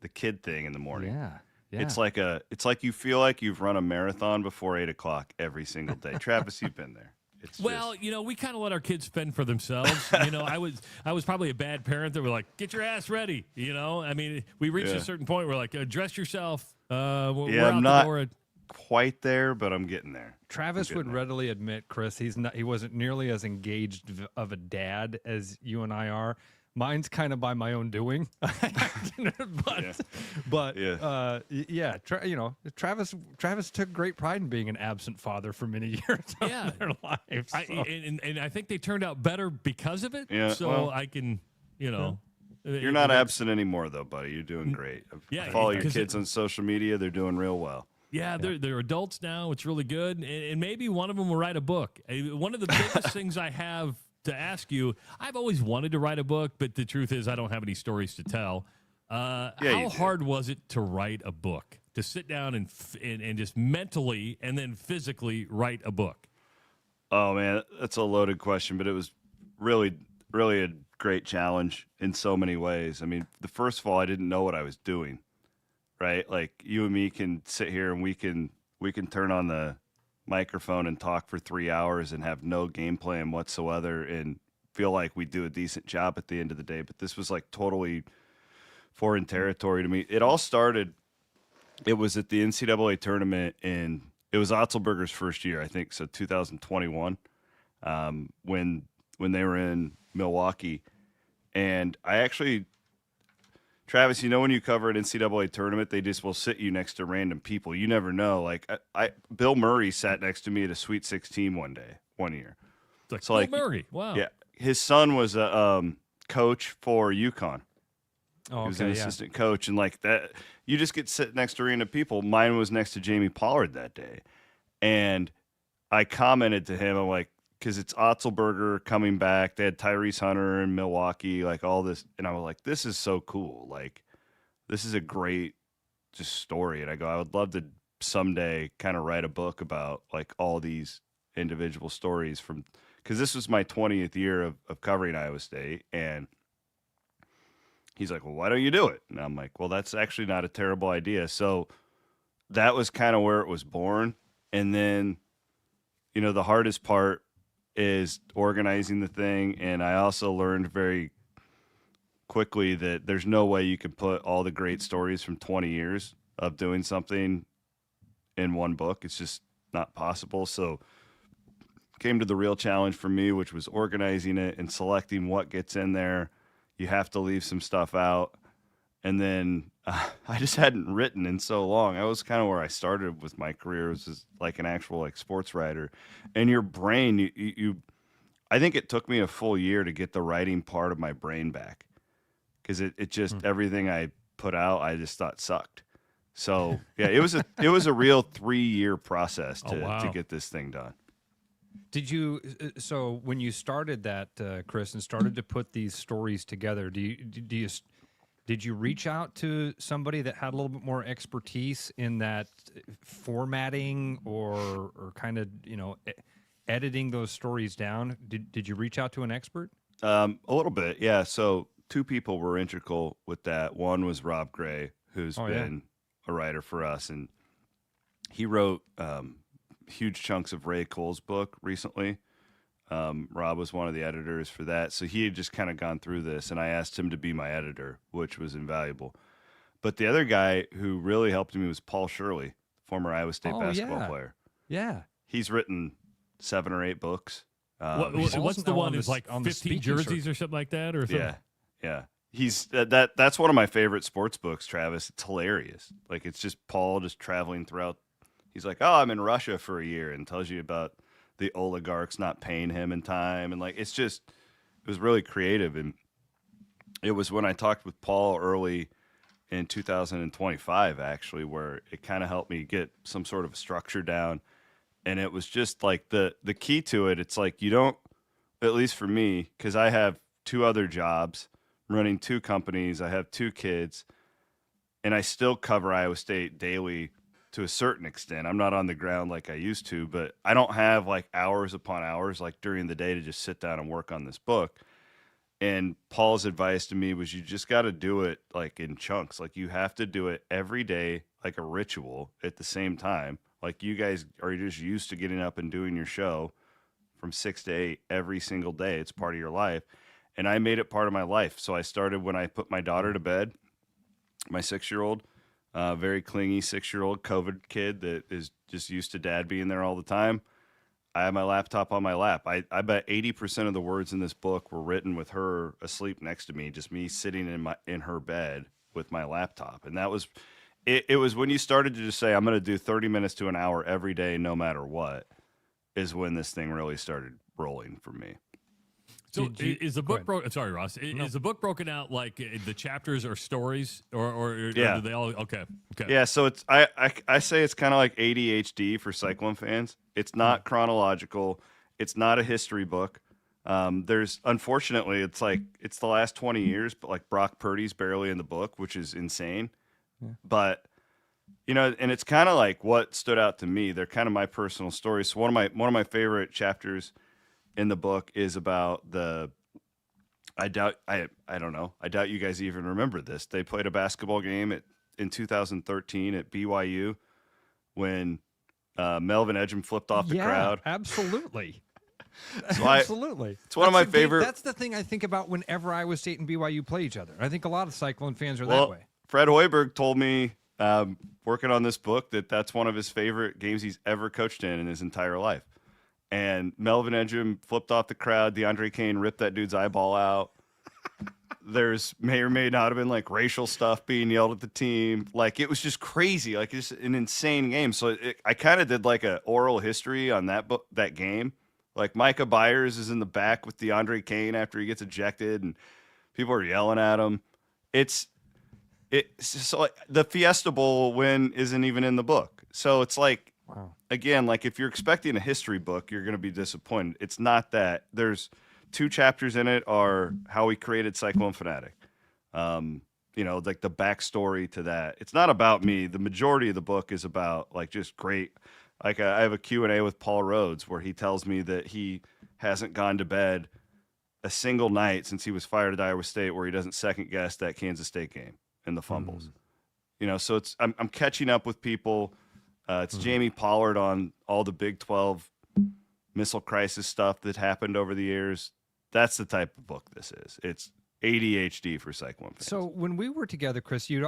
the kid thing in the morning. Yeah. It's like you feel like you've run a marathon before 8 o'clock every single day. Travis, you've been there. It's You know, we kind of let our kids fend for themselves. You know, I was probably a bad parent that were like, get your ass ready. You know, I mean, we reached a certain point where like, dress yourself. We're out I'm the not door. quite there, but I'm getting there. Travis would readily admit, Chris, he wasn't nearly as engaged of a dad as you and I are. Mine's kind of by my own doing, Travis took great pride in being an absent father for many years of their lives. And I think they turned out better because of it. Yeah, So well, I can, you know. You're not absent anymore, though, buddy. You're doing great. Yeah, Follow your 'cause kids on social media. They're doing real well. Yeah, they're adults now. It's really good. And maybe one of them will write a book. One of the biggest things I have to ask you, I've always wanted to write a book, but the truth is I don't have any stories to tell. How hard was it to write a book, to sit down and just mentally and then physically write a book? Oh, man, that's a loaded question, but it was really, really a great challenge in so many ways. I mean, first of all, I didn't know what I was doing, right? Like you and me can sit here and we can turn on the microphone and talk for 3 hours and have no game plan whatsoever and feel like we do a decent job at the end of the day. But this was like totally foreign territory to me. It all started, it was at the NCAA tournament, and it was Otzelberger's first year, I think, so 2021, when they were in Milwaukee. And I actually, Travis, you know, when you cover an NCAA tournament, they just will sit you next to random people. You never know. Like Bill Murray sat next to me at a Sweet 16 one year. It's like Bill Murray. Wow. Yeah. His son was a coach for UConn. Oh, he was an assistant coach, and like that, you just get sit next to random people. Mine was next to Jamie Pollard that day, and I commented to him, I'm like, because it's Otzelberger coming back. They had Tyrese Hunter in Milwaukee, like all this, and I was like, this is so cool. Like, this is a great just story, and I go, I would love to someday kind of write a book about like all these individual stories from, because this was my 20th year of covering Iowa State, and he's like, well, why don't you do it? And I'm like, well, that's actually not a terrible idea. So that was kind of where it was born. And then, you know, the hardest part is organizing the thing. And I also learned very quickly that there's no way you can put all the great stories from 20 years of doing something in one book. It's just not possible. So came to the real challenge for me, which was organizing it and selecting what gets in there. You have to leave some stuff out. And then I just hadn't written in so long. I was kind of where I started with my career, was just like an actual like sports writer. And your brain, you I think it took me a full year to get the writing part of my brain back, because it just everything I put out, I just thought sucked. So yeah, it was a real 3-year process to get this thing done. Did you, so when you started that, Chris, and started to put these stories together, did you reach out to somebody that had a little bit more expertise in that formatting or kind of, you know, editing those stories down? Did you reach out to an expert? A little bit, yeah. So 2 people were integral with that. One was Rob Gray, who's been a writer for us, and he wrote huge chunks of Ray Cole's book recently. Rob was one of the editors for that. So he had just kind of gone through this, and I asked him to be my editor, which was invaluable. But the other guy who really helped me was Paul Shirley, former Iowa State basketball player. Yeah. He's written 7 or 8 books. What's the one that's like 15 jerseys or something like that? Or something? Yeah. He's that's one of my favorite sports books, Travis. It's hilarious. Like, it's just Paul just traveling throughout. He's like, oh, I'm in Russia for a year, and tells you about the oligarchs not paying him in time. And like, it was really creative. And it was when I talked with Paul early in 2025, actually, where it kind of helped me get some sort of a structure down. And it was just like the key to it. It's like, you don't, at least for me, because I have 2 other jobs, running 2 companies. I have 2 kids, and I still cover Iowa State daily to a certain extent. I'm not on the ground like I used to, but I don't have like hours upon hours like during the day to just sit down and work on this book. And Paul's advice to me was, you just got to do it like in chunks. Like, you have to do it every day, like a ritual at the same time. Like, you guys are just used to getting up and doing your show from 6 to 8 every single day. It's part of your life. And I made it part of my life. So I started when I put my daughter to bed, my 6-year-old, very clingy 6-year-old COVID kid that is just used to dad being there all the time. I have my laptop on my lap. I bet 80% of the words in this book were written with her asleep next to me, just me sitting in her bed with my laptop. And that was, it was when you started to just say, I'm going to do 30 minutes to an hour every day, no matter what, is when this thing really started rolling for me. So is the book broken? Sorry, Ross. Is the book broken out like the chapters are stories, or do they all? Okay. Yeah. So it's I say it's kind of like ADHD for Cyclone fans. It's not chronological. It's not a history book. There's, unfortunately, it's like it's the last 20 years, but like Brock Purdy's barely in the book, which is insane. Yeah. But you know, and it's kind of like what stood out to me. They're kind of my personal stories. So one of my favorite chapters in the book is about I doubt you guys even remember this. They played a basketball game in 2013 at BYU when Melvin Edgem flipped off the crowd. Absolutely. Absolutely. It's one of my favorite. That's the thing I think about whenever Iowa State and BYU play each other. I think a lot of Cyclone fans are that way. Fred Hoiberg told me working on this book that's one of his favorite games he's ever coached in his entire life. And Melvin Edgem flipped off the crowd. DeAndre Kane ripped that dude's eyeball out. There's may or may not have been like racial stuff being yelled at the team. Like it was just crazy. Like it's an insane game. So I kind of did like a oral history on that game. Like Micah Byers is in the back with DeAndre Kane after he gets ejected, and people are yelling at him. It's so like, the Fiesta Bowl win isn't even in the book. So it's like, wow. Again, like if you're expecting a history book, you're going to be disappointed. It's not that. There's 2 chapters in it are how we created Cyclone Fanatic. Like the backstory to that. It's not about me. The majority of the book is about like just great. Like I have a Q&A with Paul Rhodes where he tells me that he hasn't gone to bed a single night since he was fired at Iowa State where he doesn't second guess that Kansas State game and the fumbles. So it's I'm catching up with people. It's Jamie Pollard on all the Big 12 missile crisis stuff that happened over the years. That's the type of book this is. It's ADHD for Cyclone fans. So when we were together, Chris, you'd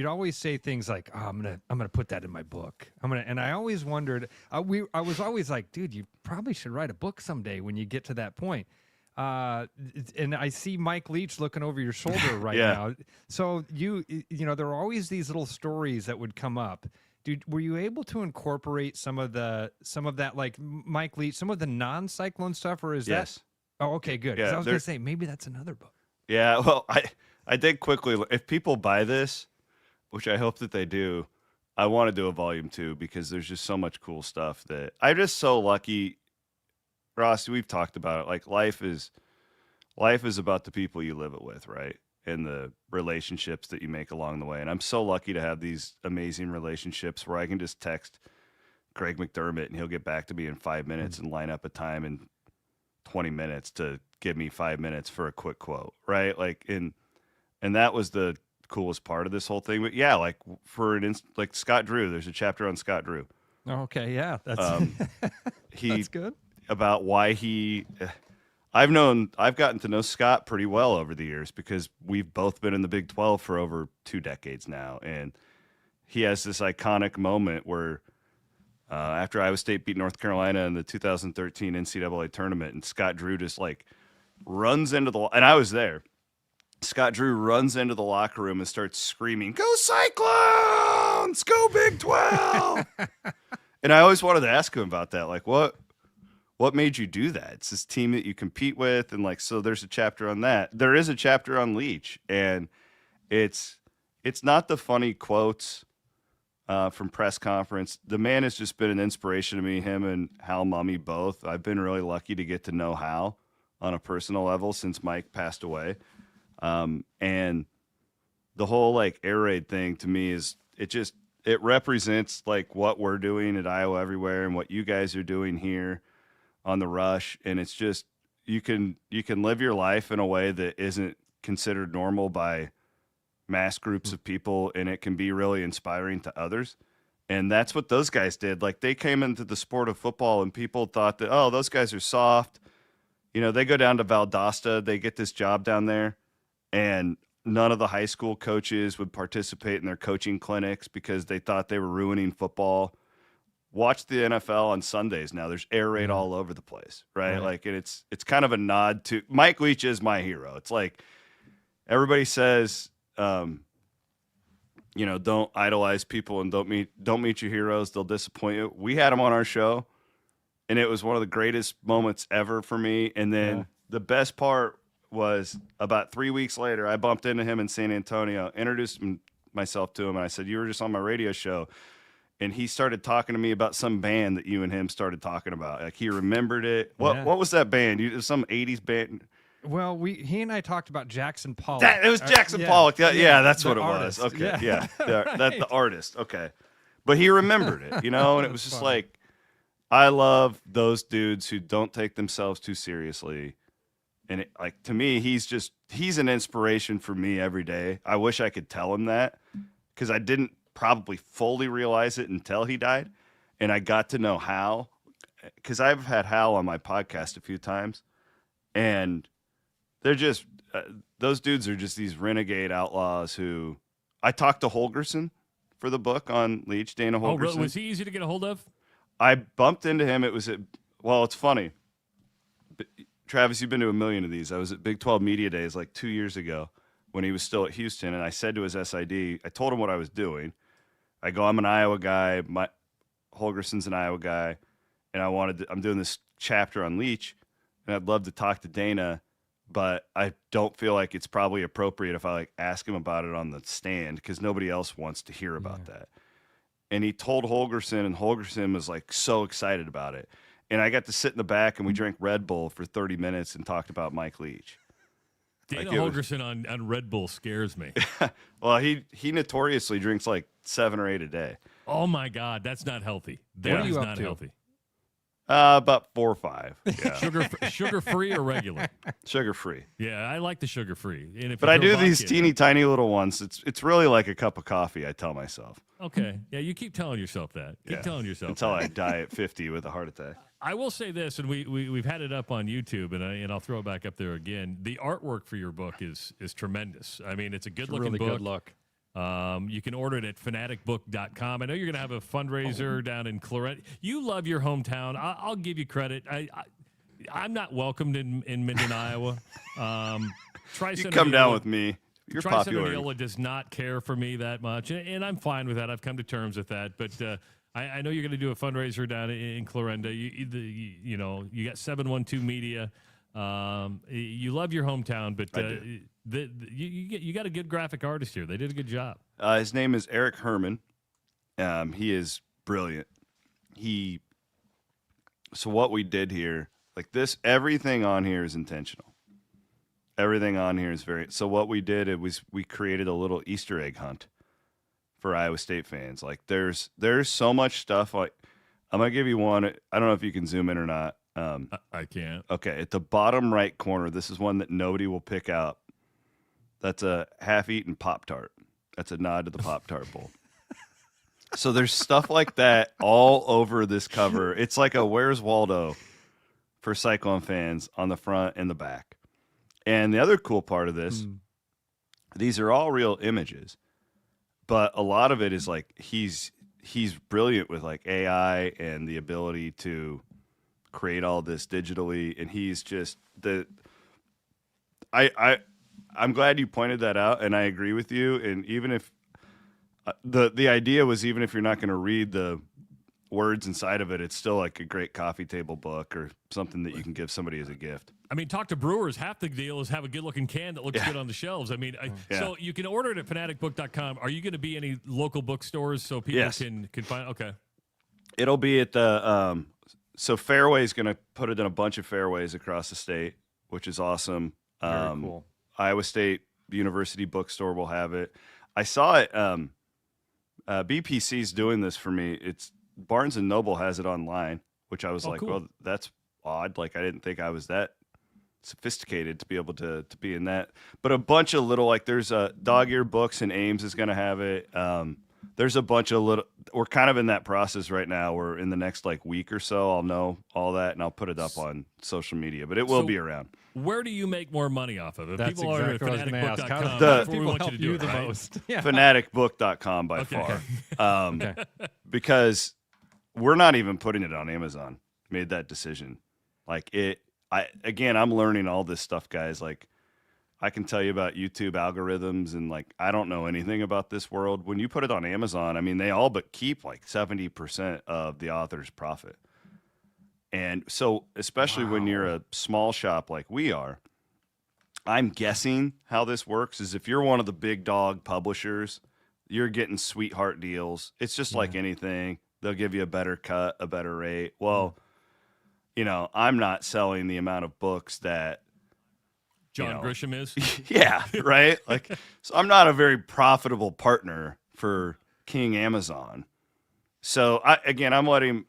always say things like, "Oh, I'm gonna put that in my book." And I always wondered. I was always like, "Dude, you probably should write a book someday when you get to that point." And I see Mike Leach looking over your shoulder right now. So you there are always these little stories that would come up. Dude, were you able to incorporate some of that, like Mike Leach, some of the non-Cyclone stuff, or is yes. that? Oh, okay, good. 'Cause I was going to say maybe that's another book. Yeah, well, I did quickly. If people buy this, which I hope that they do, I want to do a volume 2 because there's just so much cool stuff that I'm just so lucky. Ross, we've talked about it. Like life is about the people you live it with, right? And the relationships that you make along the way. And I'm so lucky to have these amazing relationships where I can just text Greg McDermott and he'll get back to me in 5 minutes and line up a time in 20 minutes to give me 5 minutes for a quick quote, right? Like, and that was the coolest part of this whole thing. But yeah, like like Scott Drew, there's a chapter on Scott Drew. Okay, yeah, that's that's good. About why I've gotten to know Scott pretty well over the years because we've both been in the Big 12 for over 2 decades now. And he has this iconic moment where after Iowa State beat North Carolina in the 2013 NCAA tournament, and Scott Drew just like runs into and I was there. Scott Drew runs into the locker room and starts screaming, "Go Cyclones! Go Big 12!" And I always wanted to ask him about that. Like, what made you do that? It's this team that you compete with. And like, so there's a chapter on that. There is a chapter on Leach, and it's not the funny quotes from press conference. The man has just been an inspiration to me, him and Hal Mummy both. I've been really lucky to get to know Hal on a personal level since Mike passed away. And the whole like air raid thing to me is it represents like what we're doing at Iowa Everywhere and what you guys are doing here on the Rush. And it's just, you can live your life in a way that isn't considered normal by mass groups of people, and it can be really inspiring to others. And that's what those guys did. Like they came into the sport of football and people thought that, oh, those guys are soft. They go down to Valdosta, they get this job down there, and none of the high school coaches would participate in their coaching clinics because they thought they were ruining football. Watch the NFL on Sundays now. There's air raid all over the place, right? Like, and it's kind of a nod to Mike Leach is my hero. It's like everybody says, don't idolize people and don't meet your heroes. They'll disappoint you. We had him on our show, and it was one of the greatest moments ever for me. And then the best part was about 3 weeks later, I bumped into him in San Antonio, introduced myself to him, and I said, "You were just on my radio show." And he started talking to me about some band that you and him started talking about. Like he remembered it. What was that band? Some 80s band. Well, he and I talked about Jackson Pollock. It was Jackson Pollock. Yeah, that's what it artist. was. Okay, yeah. That's the artist. Okay. But he remembered it, and it was just funny. Like, I love those dudes who don't take themselves too seriously. And to me, he's an inspiration for me every day. I wish I could tell him that because I didn't probably fully realize it until he died. And I got to know Hal because I've had Hal on my podcast a few times, and they're just those dudes are just these renegade outlaws who I talked to Holgerson for the book on Leach, Dana Holgerson. Oh, really? Was he easy to get a hold of? I bumped into him. It was well, it's funny. Travis, you've been to a million of these. I was at Big 12 Media Days like 2 years ago when he was still at Houston, and I said to his SID, I told him what I was doing. I go, I'm an Iowa guy. Holgerson's an Iowa guy, and I'm doing this chapter on Leach, and I'd love to talk to Dana, but I don't feel like it's probably appropriate if I like ask him about it on the stand because nobody else wants to hear about that. And he told Holgerson, and Holgerson was like so excited about it. And I got to sit in the back, and we drank Red Bull for 30 minutes and talked about Mike Leach. Dana Holgerson on Red Bull scares me. Well, he notoriously drinks like 7 or 8 a day. Oh my God, that's not healthy. That is not healthy. About 4 or 5. Yeah. Sugar free or regular? Sugar free. Yeah, I like the sugar free. But I do these teeny tiny little ones. It's really like a cup of coffee, I tell myself. Okay. Yeah, you keep telling yourself that. Keep telling yourself until that. I die at 50 with a heart attack. I will say this, and we've had it up on YouTube, and I'll throw it back up there again. The artwork for your book is tremendous. I mean, it's a good-looking really book. Good look. You can order it at fanaticbook.com. I know you're going to have a fundraiser down in Claret. You love your hometown. I'll give you credit. I'm not welcomed in Minden, Iowa. You come down with me. You're popular. Tri-Central does not care for me that much, and I'm fine with that. I've come to terms with that. But I know you're going to do a fundraiser down in Clarinda. You got 712 Media. You love your hometown, but you got a good graphic artist here. They did a good job. His name is Eric Herman. He is brilliant. So what we did here, like this, everything on here is intentional. Everything on here is so what we did, we created a little Easter egg hunt for Iowa State fans. Like there's so much stuff. Like I'm going to give you one. I don't know if you can zoom in or not. I can't. Okay, at the bottom right corner, this is one that nobody will pick out. That's a half-eaten Pop-Tart. That's a nod to the Pop-Tart bowl. So there's stuff like that all over this cover. It's like a Where's Waldo for Cyclone fans on the front and the back. And the other cool part of this, these are all real images, but a lot of it is like he's brilliant with like AI and the ability to create all this digitally, and he's just I'm glad you pointed that out, and I agree with you. And even if the idea was, even if you're not going to read the words inside of it, it's still like a great coffee table book or something that you can give somebody as a gift. I mean, talk to brewers. Half the deal is have a good-looking can that looks good on the shelves. I mean, so you can order it at fanaticbook.com. Are you going to be any local bookstores so people can find? Okay, it'll be at the so Fairway's going to put it in a bunch of Fairways across the state, which is awesome. Very cool. Iowa State University Bookstore will have it. I saw it. BPC's doing this for me. It's Barnes & Noble has it online, which I was like, cool. well, that's odd. Like, I didn't think I was that sophisticated to be able to be in that. But a bunch of little, like, there's Dog Ear Books and Ames is going to have it. There's a bunch of little, we're kind of in that process right now. We're in the next, like, week or so, I'll know all that, and I'll put it up on social media. But it will be around. Where do you make more money off of it? That's People are at exactly what I was gonna ask. fanaticbook.com. How That's do where we people want you help to do you it, the right? most? Yeah. Fanaticbook.com by far. Because we're not even putting it on Amazon. Made that decision. Like I'm learning all this stuff, guys. Like, I can tell you about YouTube algorithms, and like, I don't know anything about this world. When you put it on Amazon, I mean, they all but keep like 70% of the author's profit. And so, especially when you're a small shop like we are, I'm guessing how this works is if you're one of the big dog publishers, you're getting sweetheart deals. It's just like anything. They'll give you a better cut, a better rate. Well, I'm not selling the amount of books that John Grisham is. Yeah, right? Like, so I'm not a very profitable partner for King Amazon. So, I'm letting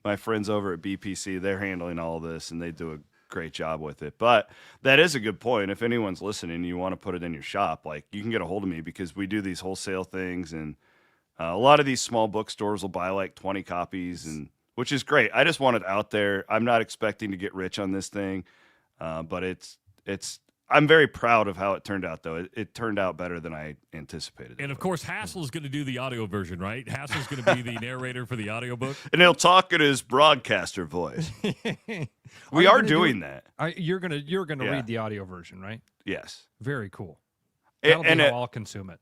my friends over at BPC, they're handling all this, and they do a great job with it. But that is a good point. If anyone's listening and you want to put it in your shop, like, you can get a hold of me because we do these wholesale things, and a lot of these small bookstores will buy like 20 copies, and which is great. I just want it out there. I'm not expecting to get rich on this thing, but I'm very proud of how it turned out, though. It turned out better than I anticipated. And of course, Hassel's going to do the audio version, right? Hassel's going to be the narrator for the audiobook. And he'll talk in his broadcaster voice. We are doing that. You're gonna read the audio version, right? Yes. Very cool. And That'll be how I'll consume it.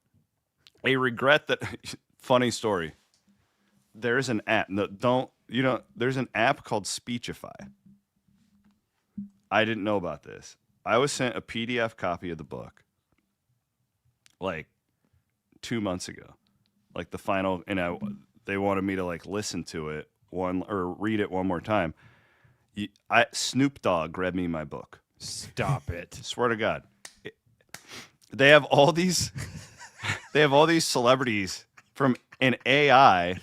A regret that funny story. There's an app. No, there's an app called Speechify. I didn't know about this. I was sent a PDF copy of the book like 2 months ago. Like the final, and they wanted me to like listen to it or read it one more time. Snoop Dogg read me my book. Stop it. Swear to God. They have all these celebrities from an AI.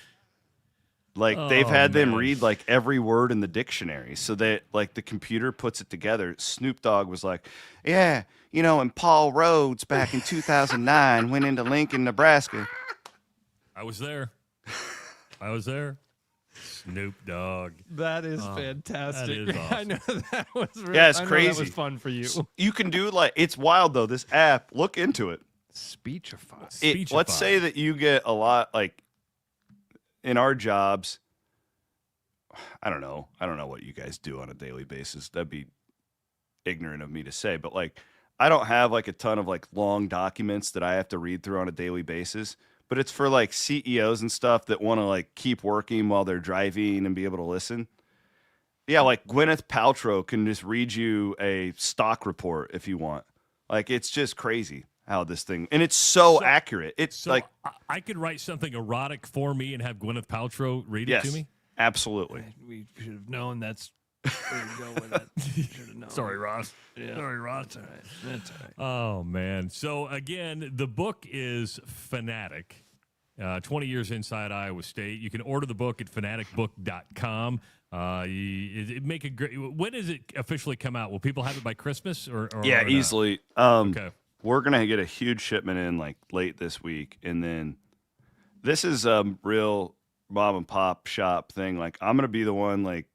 Like they've had them read like every word in the dictionary, so that like the computer puts it together. Snoop Dogg was like, "Yeah, and Paul Rhodes back in 2009 went into Lincoln, Nebraska." I was there. Snoop Dogg. That is fantastic. That is awesome. I know that was really, yeah, it's crazy. That was fun for you. You can do it's wild though. This app, look into it. Speechify. Let's say that you get a lot like. In our jobs, I don't know what you guys do on a daily basis. That'd be ignorant of me to say, but like I don't have like a ton of like long documents that I have to read through on a daily basis, but it's for like CEOs and stuff that want to like keep working while they're driving and be able to listen. Yeah, like Gwyneth Paltrow can just read you a stock report if you want. Like it's just crazy. How this thing, and it's so accurate. It's like I could write something erotic for me and have Gwyneth Paltrow read it to me. Absolutely. We should have known that's where to go with it. Should have known. Sorry, Ross. Yeah. Sorry, Ross. That's all right. That's all right. Oh man. So again, the book is Fanatic. 20 years inside Iowa State. You can order the book at fanaticbook.com. Make a great. When does it officially come out? Will people have it by Christmas or yeah, easily. Okay. We're going to get a huge shipment in like late this week. And then this is a real mom and pop shop thing. Like I'm going to be the one like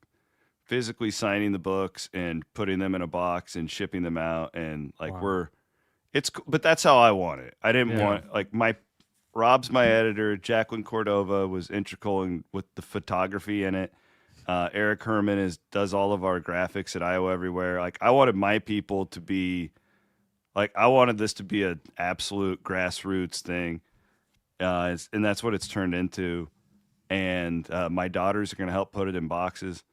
physically signing the books and putting them in a box and shipping them out. And like but that's how I want it. I didn't want like Rob's my editor. Jacqueline Cordova was integral with the photography in it. Eric Herman does all of our graphics at Iowa Everywhere. Like I wanted my people to be like I wanted this to be an absolute grassroots thing, and that's what it's turned into. And my daughters are going to help put it in boxes,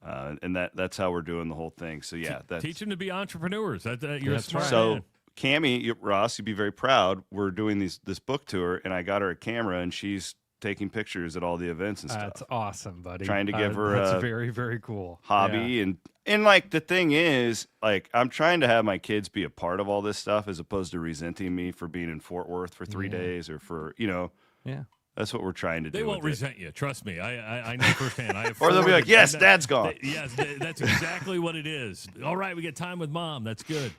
and that's how we're doing the whole thing. So yeah, teach them to be entrepreneurs. You're a smart so man. Cammie, Ross, you'd be very proud. We're doing this book tour, and I got her a camera, and she's taking pictures at all the events and stuff. That's awesome, buddy. Trying to give her that's very, very cool hobby. And like the thing is, like I'm trying to have my kids be a part of all this stuff as opposed to resenting me for being in Fort Worth for 3 days or for that's what we're trying to do. They won't resent you. Trust me. I know firsthand. I have or they'll be like, yes, Dad's gone. Yes, that's exactly what it is. All right, we get time with Mom. That's good.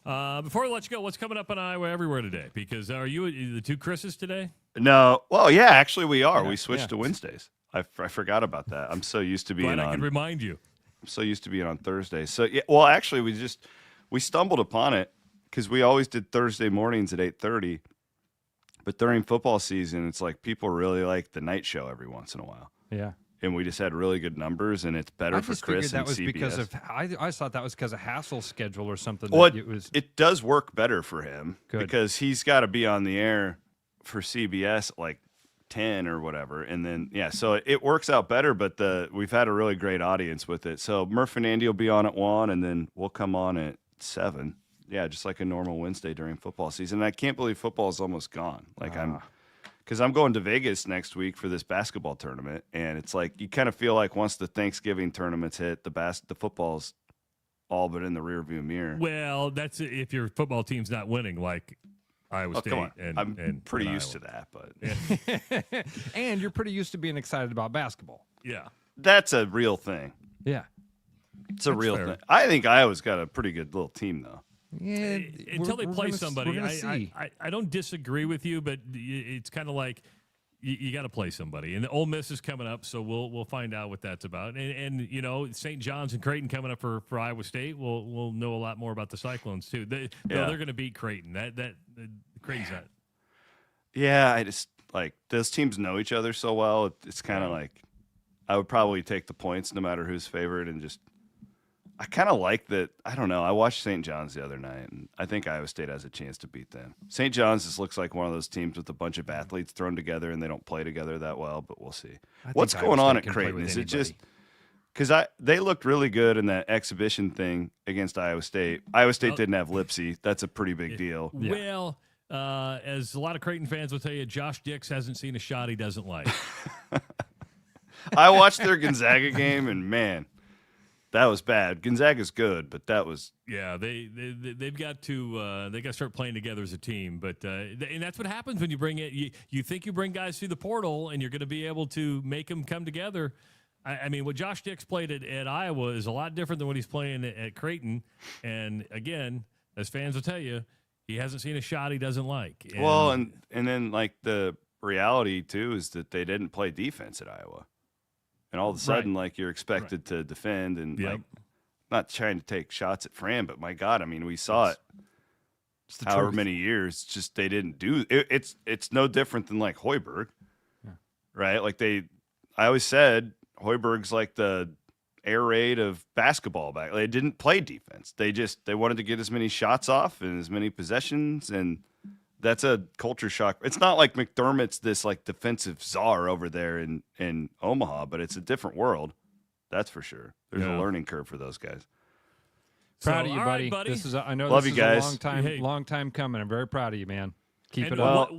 Before we let you go, what's coming up on Iowa Everywhere today? Because are you the two Chris's today? No. Well, yeah, actually we are. We switched to Wednesdays. I forgot about that. I'm so used to being on. I can remind you. I'm so used to being on Thursdays. So yeah, well, actually we stumbled upon it because we always did Thursday mornings at 8:30. But during football season, it's like people really like the night show every once in a while. Yeah. And we just had really good numbers, and it's better for Chris and CBS. Because of I thought that was because of Hassel's schedule or something. Well, it does work better for him because he's got to be on the air for CBS at like 10 or whatever, and then so it works out better. But we've had a really great audience with it. So Murph and Andy will be on at 1, and then we'll come on at 7. Yeah, just like a normal Wednesday during football season. And I can't believe football is almost gone. Like because I'm going to Vegas next week for this basketball tournament, and it's like you kind of feel like once the Thanksgiving tournaments hit, the football's all but in the rearview mirror. Well, that's if your football team's not winning, like Iowa State. Come on. I'm and pretty and used Iowa. to that, but and you're pretty used to being excited about basketball. Yeah, that's a real thing. Yeah, it's a real thing. I think Iowa's got a pretty good little team, though. Yeah, until they play somebody. I I don't disagree with you, but it's kind of like you got to play somebody. And Ole Miss is coming up, so we'll find out what that's about. And you know, St. John's and Creighton coming up for Iowa State. We'll know a lot more about the Cyclones too. They're going to beat Creighton. That Creighton's that. Yeah, I just like those teams know each other so well. It's kind of like I would probably take the points no matter who's favored, and just I kind of like that. I don't know. I watched St. John's the other night, and I think Iowa State has a chance to beat them. St. John's just looks like one of those teams with a bunch of athletes thrown together, and they don't play together that well. But we'll see. What's going on at Creighton? Is it just because they looked really good in that exhibition thing against Iowa State? Iowa State didn't have Lipsy. That's a pretty big deal. Well, as a lot of Creighton fans will tell you, Josh Dix hasn't seen a shot he doesn't like. I watched their Gonzaga game, and man, that was bad. Gonzaga's good, but that was they've got to start playing together as a team. But and that's what happens when you bring it. You think you bring guys through the portal, and you're going to be able to make them come together. I mean, what Josh Dix played at Iowa is a lot different than what he's playing at Creighton. And again, as fans will tell you, he hasn't seen a shot he doesn't like. And then like the reality too is that they didn't play defense at Iowa. And all of a sudden, like, you're expected to defend and, like, not trying to take shots at Fran, but, my God, I mean, we saw it however many years, just they didn't do it. It's no different than, like, Hoiberg, right? Like, I always said Hoiberg's like the air raid of basketball back. They didn't play defense. They wanted to get as many shots off and as many possessions, and that's a culture shock. It's not like McDermott's this like defensive czar over there in Omaha, but it's a different world. That's for sure. There's a learning curve for those guys. Proud of you, buddy. Right, buddy. This is I know Love this you is guys. a long time coming. I'm very proud of you, man. Keep it up. up.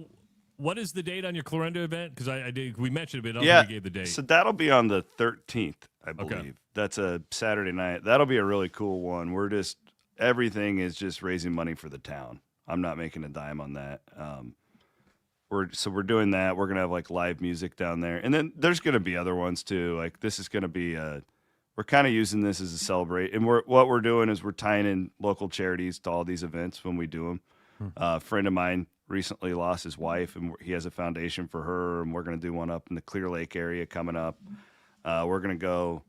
What is the date on your Clarendo event? Because we mentioned it, but I don't think we gave the date. So that'll be on the 13th, I believe. Okay. That's a Saturday night. That'll be a really cool one. Everything is just raising money for the town. I'm not making a dime on that. We're doing that. We're gonna have like live music down there, and then there's gonna be other ones too. Like this is gonna be we're kind of using this as a celebrate, and what we're doing is we're tying in local charities to all these events when we do them. A friend of mine recently lost his wife, and he has a foundation for her, and we're gonna do one up in the Clear Lake area coming up. We're gonna go.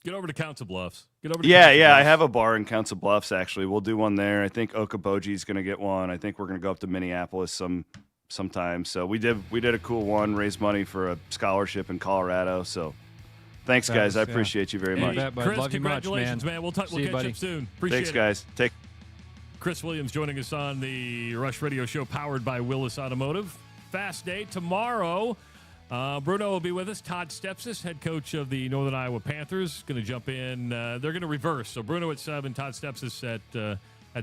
Get over to Council Bluffs. I have a bar in Council Bluffs, actually. We'll do one there. I think Okoboji's going to get one. I think we're going to go up to Minneapolis sometime. So we did a cool one, raise money for a scholarship in Colorado. So thanks, guys. I appreciate you very much. Chris, love congratulations, you much, man. We'll catch you, buddy. up soon. Appreciate Thanks, it. guys. Chris Williams joining us on the Rush Radio Show powered by Willis Automotive. Fast day tomorrow. Bruno will be with us. Todd Stepsis, head coach of the Northern Iowa Panthers, going to jump in. They're going to reverse. So Bruno at 7, Todd Stepsis at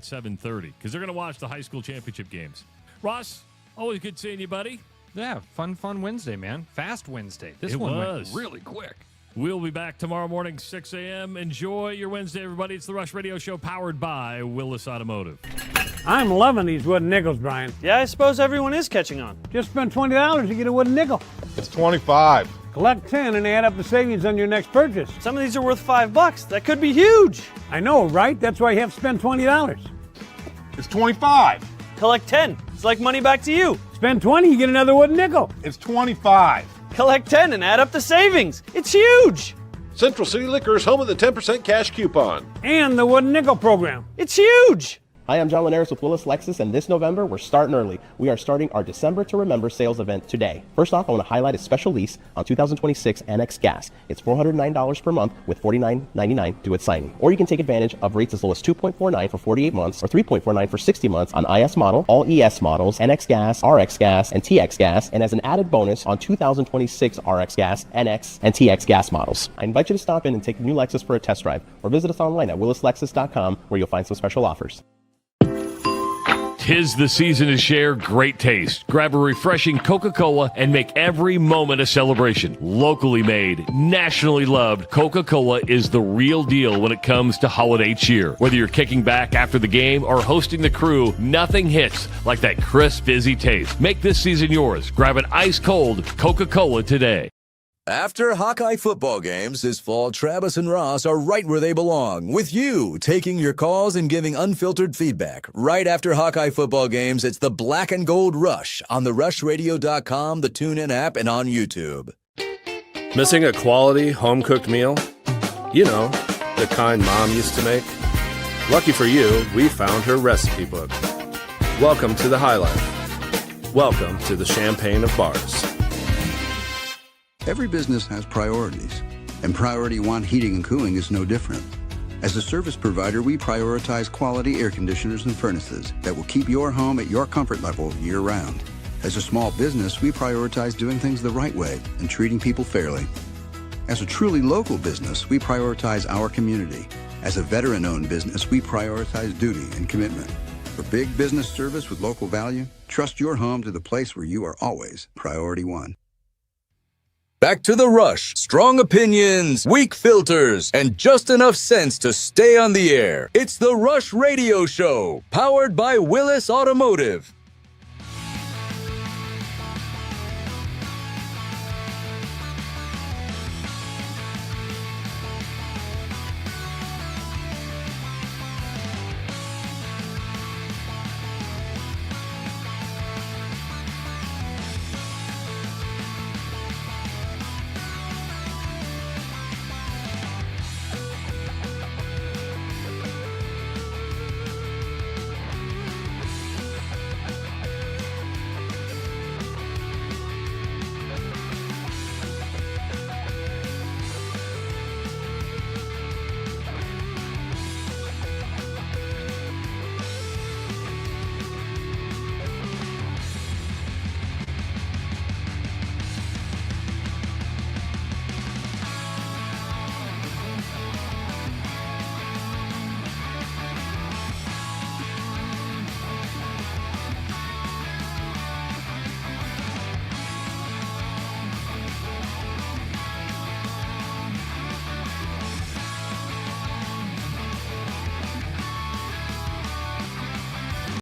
7:30 because they're going to watch the high school championship games. Ross, always good seeing you, buddy. Yeah, fun Wednesday, man. Fast Wednesday. This one went really quick. We'll be back tomorrow morning, 6 a.m. Enjoy your Wednesday, everybody. It's the Rush Radio Show powered by Willis Automotive. I'm loving these wooden nickels, Brian. Yeah, I suppose everyone is catching on. Just spend $20 to get a wooden nickel. It's 25. Collect 10 and add up the savings on your next purchase. Some of these are worth $5. That could be huge. I know, right? That's why you have to spend $20. It's 25. Collect 10. It's like money back to you. Spend 20, you get another wooden nickel. It's 25. Collect 10 and add up the savings. It's huge. Central City Liquors, home of the 10% cash coupon. And the wooden nickel program. It's huge. Hi, I'm John Linares with Willis Lexus, and this November, we're starting early. We are starting our December to Remember sales event today. First off, I want to highlight a special lease on 2026 NX Gas. It's $409 per month with $49.99 due at signing. Or you can take advantage of rates as low as 2.49 for 48 months or 3.49 for 60 months on IS model, all ES models, NX Gas, RX Gas, and TX Gas, and as an added bonus on 2026 RX Gas, NX, and TX Gas models. I invite you to stop in and take a new Lexus for a test drive, or visit us online at willislexus.com where you'll find some special offers. 'Tis the season to share great taste. Grab a refreshing Coca-Cola and make every moment a celebration. Locally made, nationally loved, Coca-Cola is the real deal when it comes to holiday cheer. Whether you're kicking back after the game or hosting the crew, nothing hits like that crisp, fizzy taste. Make this season yours. Grab an ice-cold Coca-Cola today. After Hawkeye football games this fall, Travis and Ross are right where they belong, with you taking your calls and giving unfiltered feedback. Right after Hawkeye football games, it's the Black and Gold Rush on therushradio.com, the TuneIn app, and on YouTube. Missing a quality home-cooked meal? You know, the kind Mom used to make? Lucky for you, we found her recipe book. Welcome to the High Life. Welcome to the Champagne of Bars. Every business has priorities, and Priority One Heating and Cooling is no different. As a service provider, we prioritize quality air conditioners and furnaces that will keep your home at your comfort level year-round. As a small business, we prioritize doing things the right way and treating people fairly. As a truly local business, we prioritize our community. As a veteran-owned business, we prioritize duty and commitment. For big business service with local value, trust your home to the place where you are always Priority One. Back to the Rush. Strong opinions, weak filters, and just enough sense to stay on the air. It's the Rush Radio Show, powered by Willis Automotive.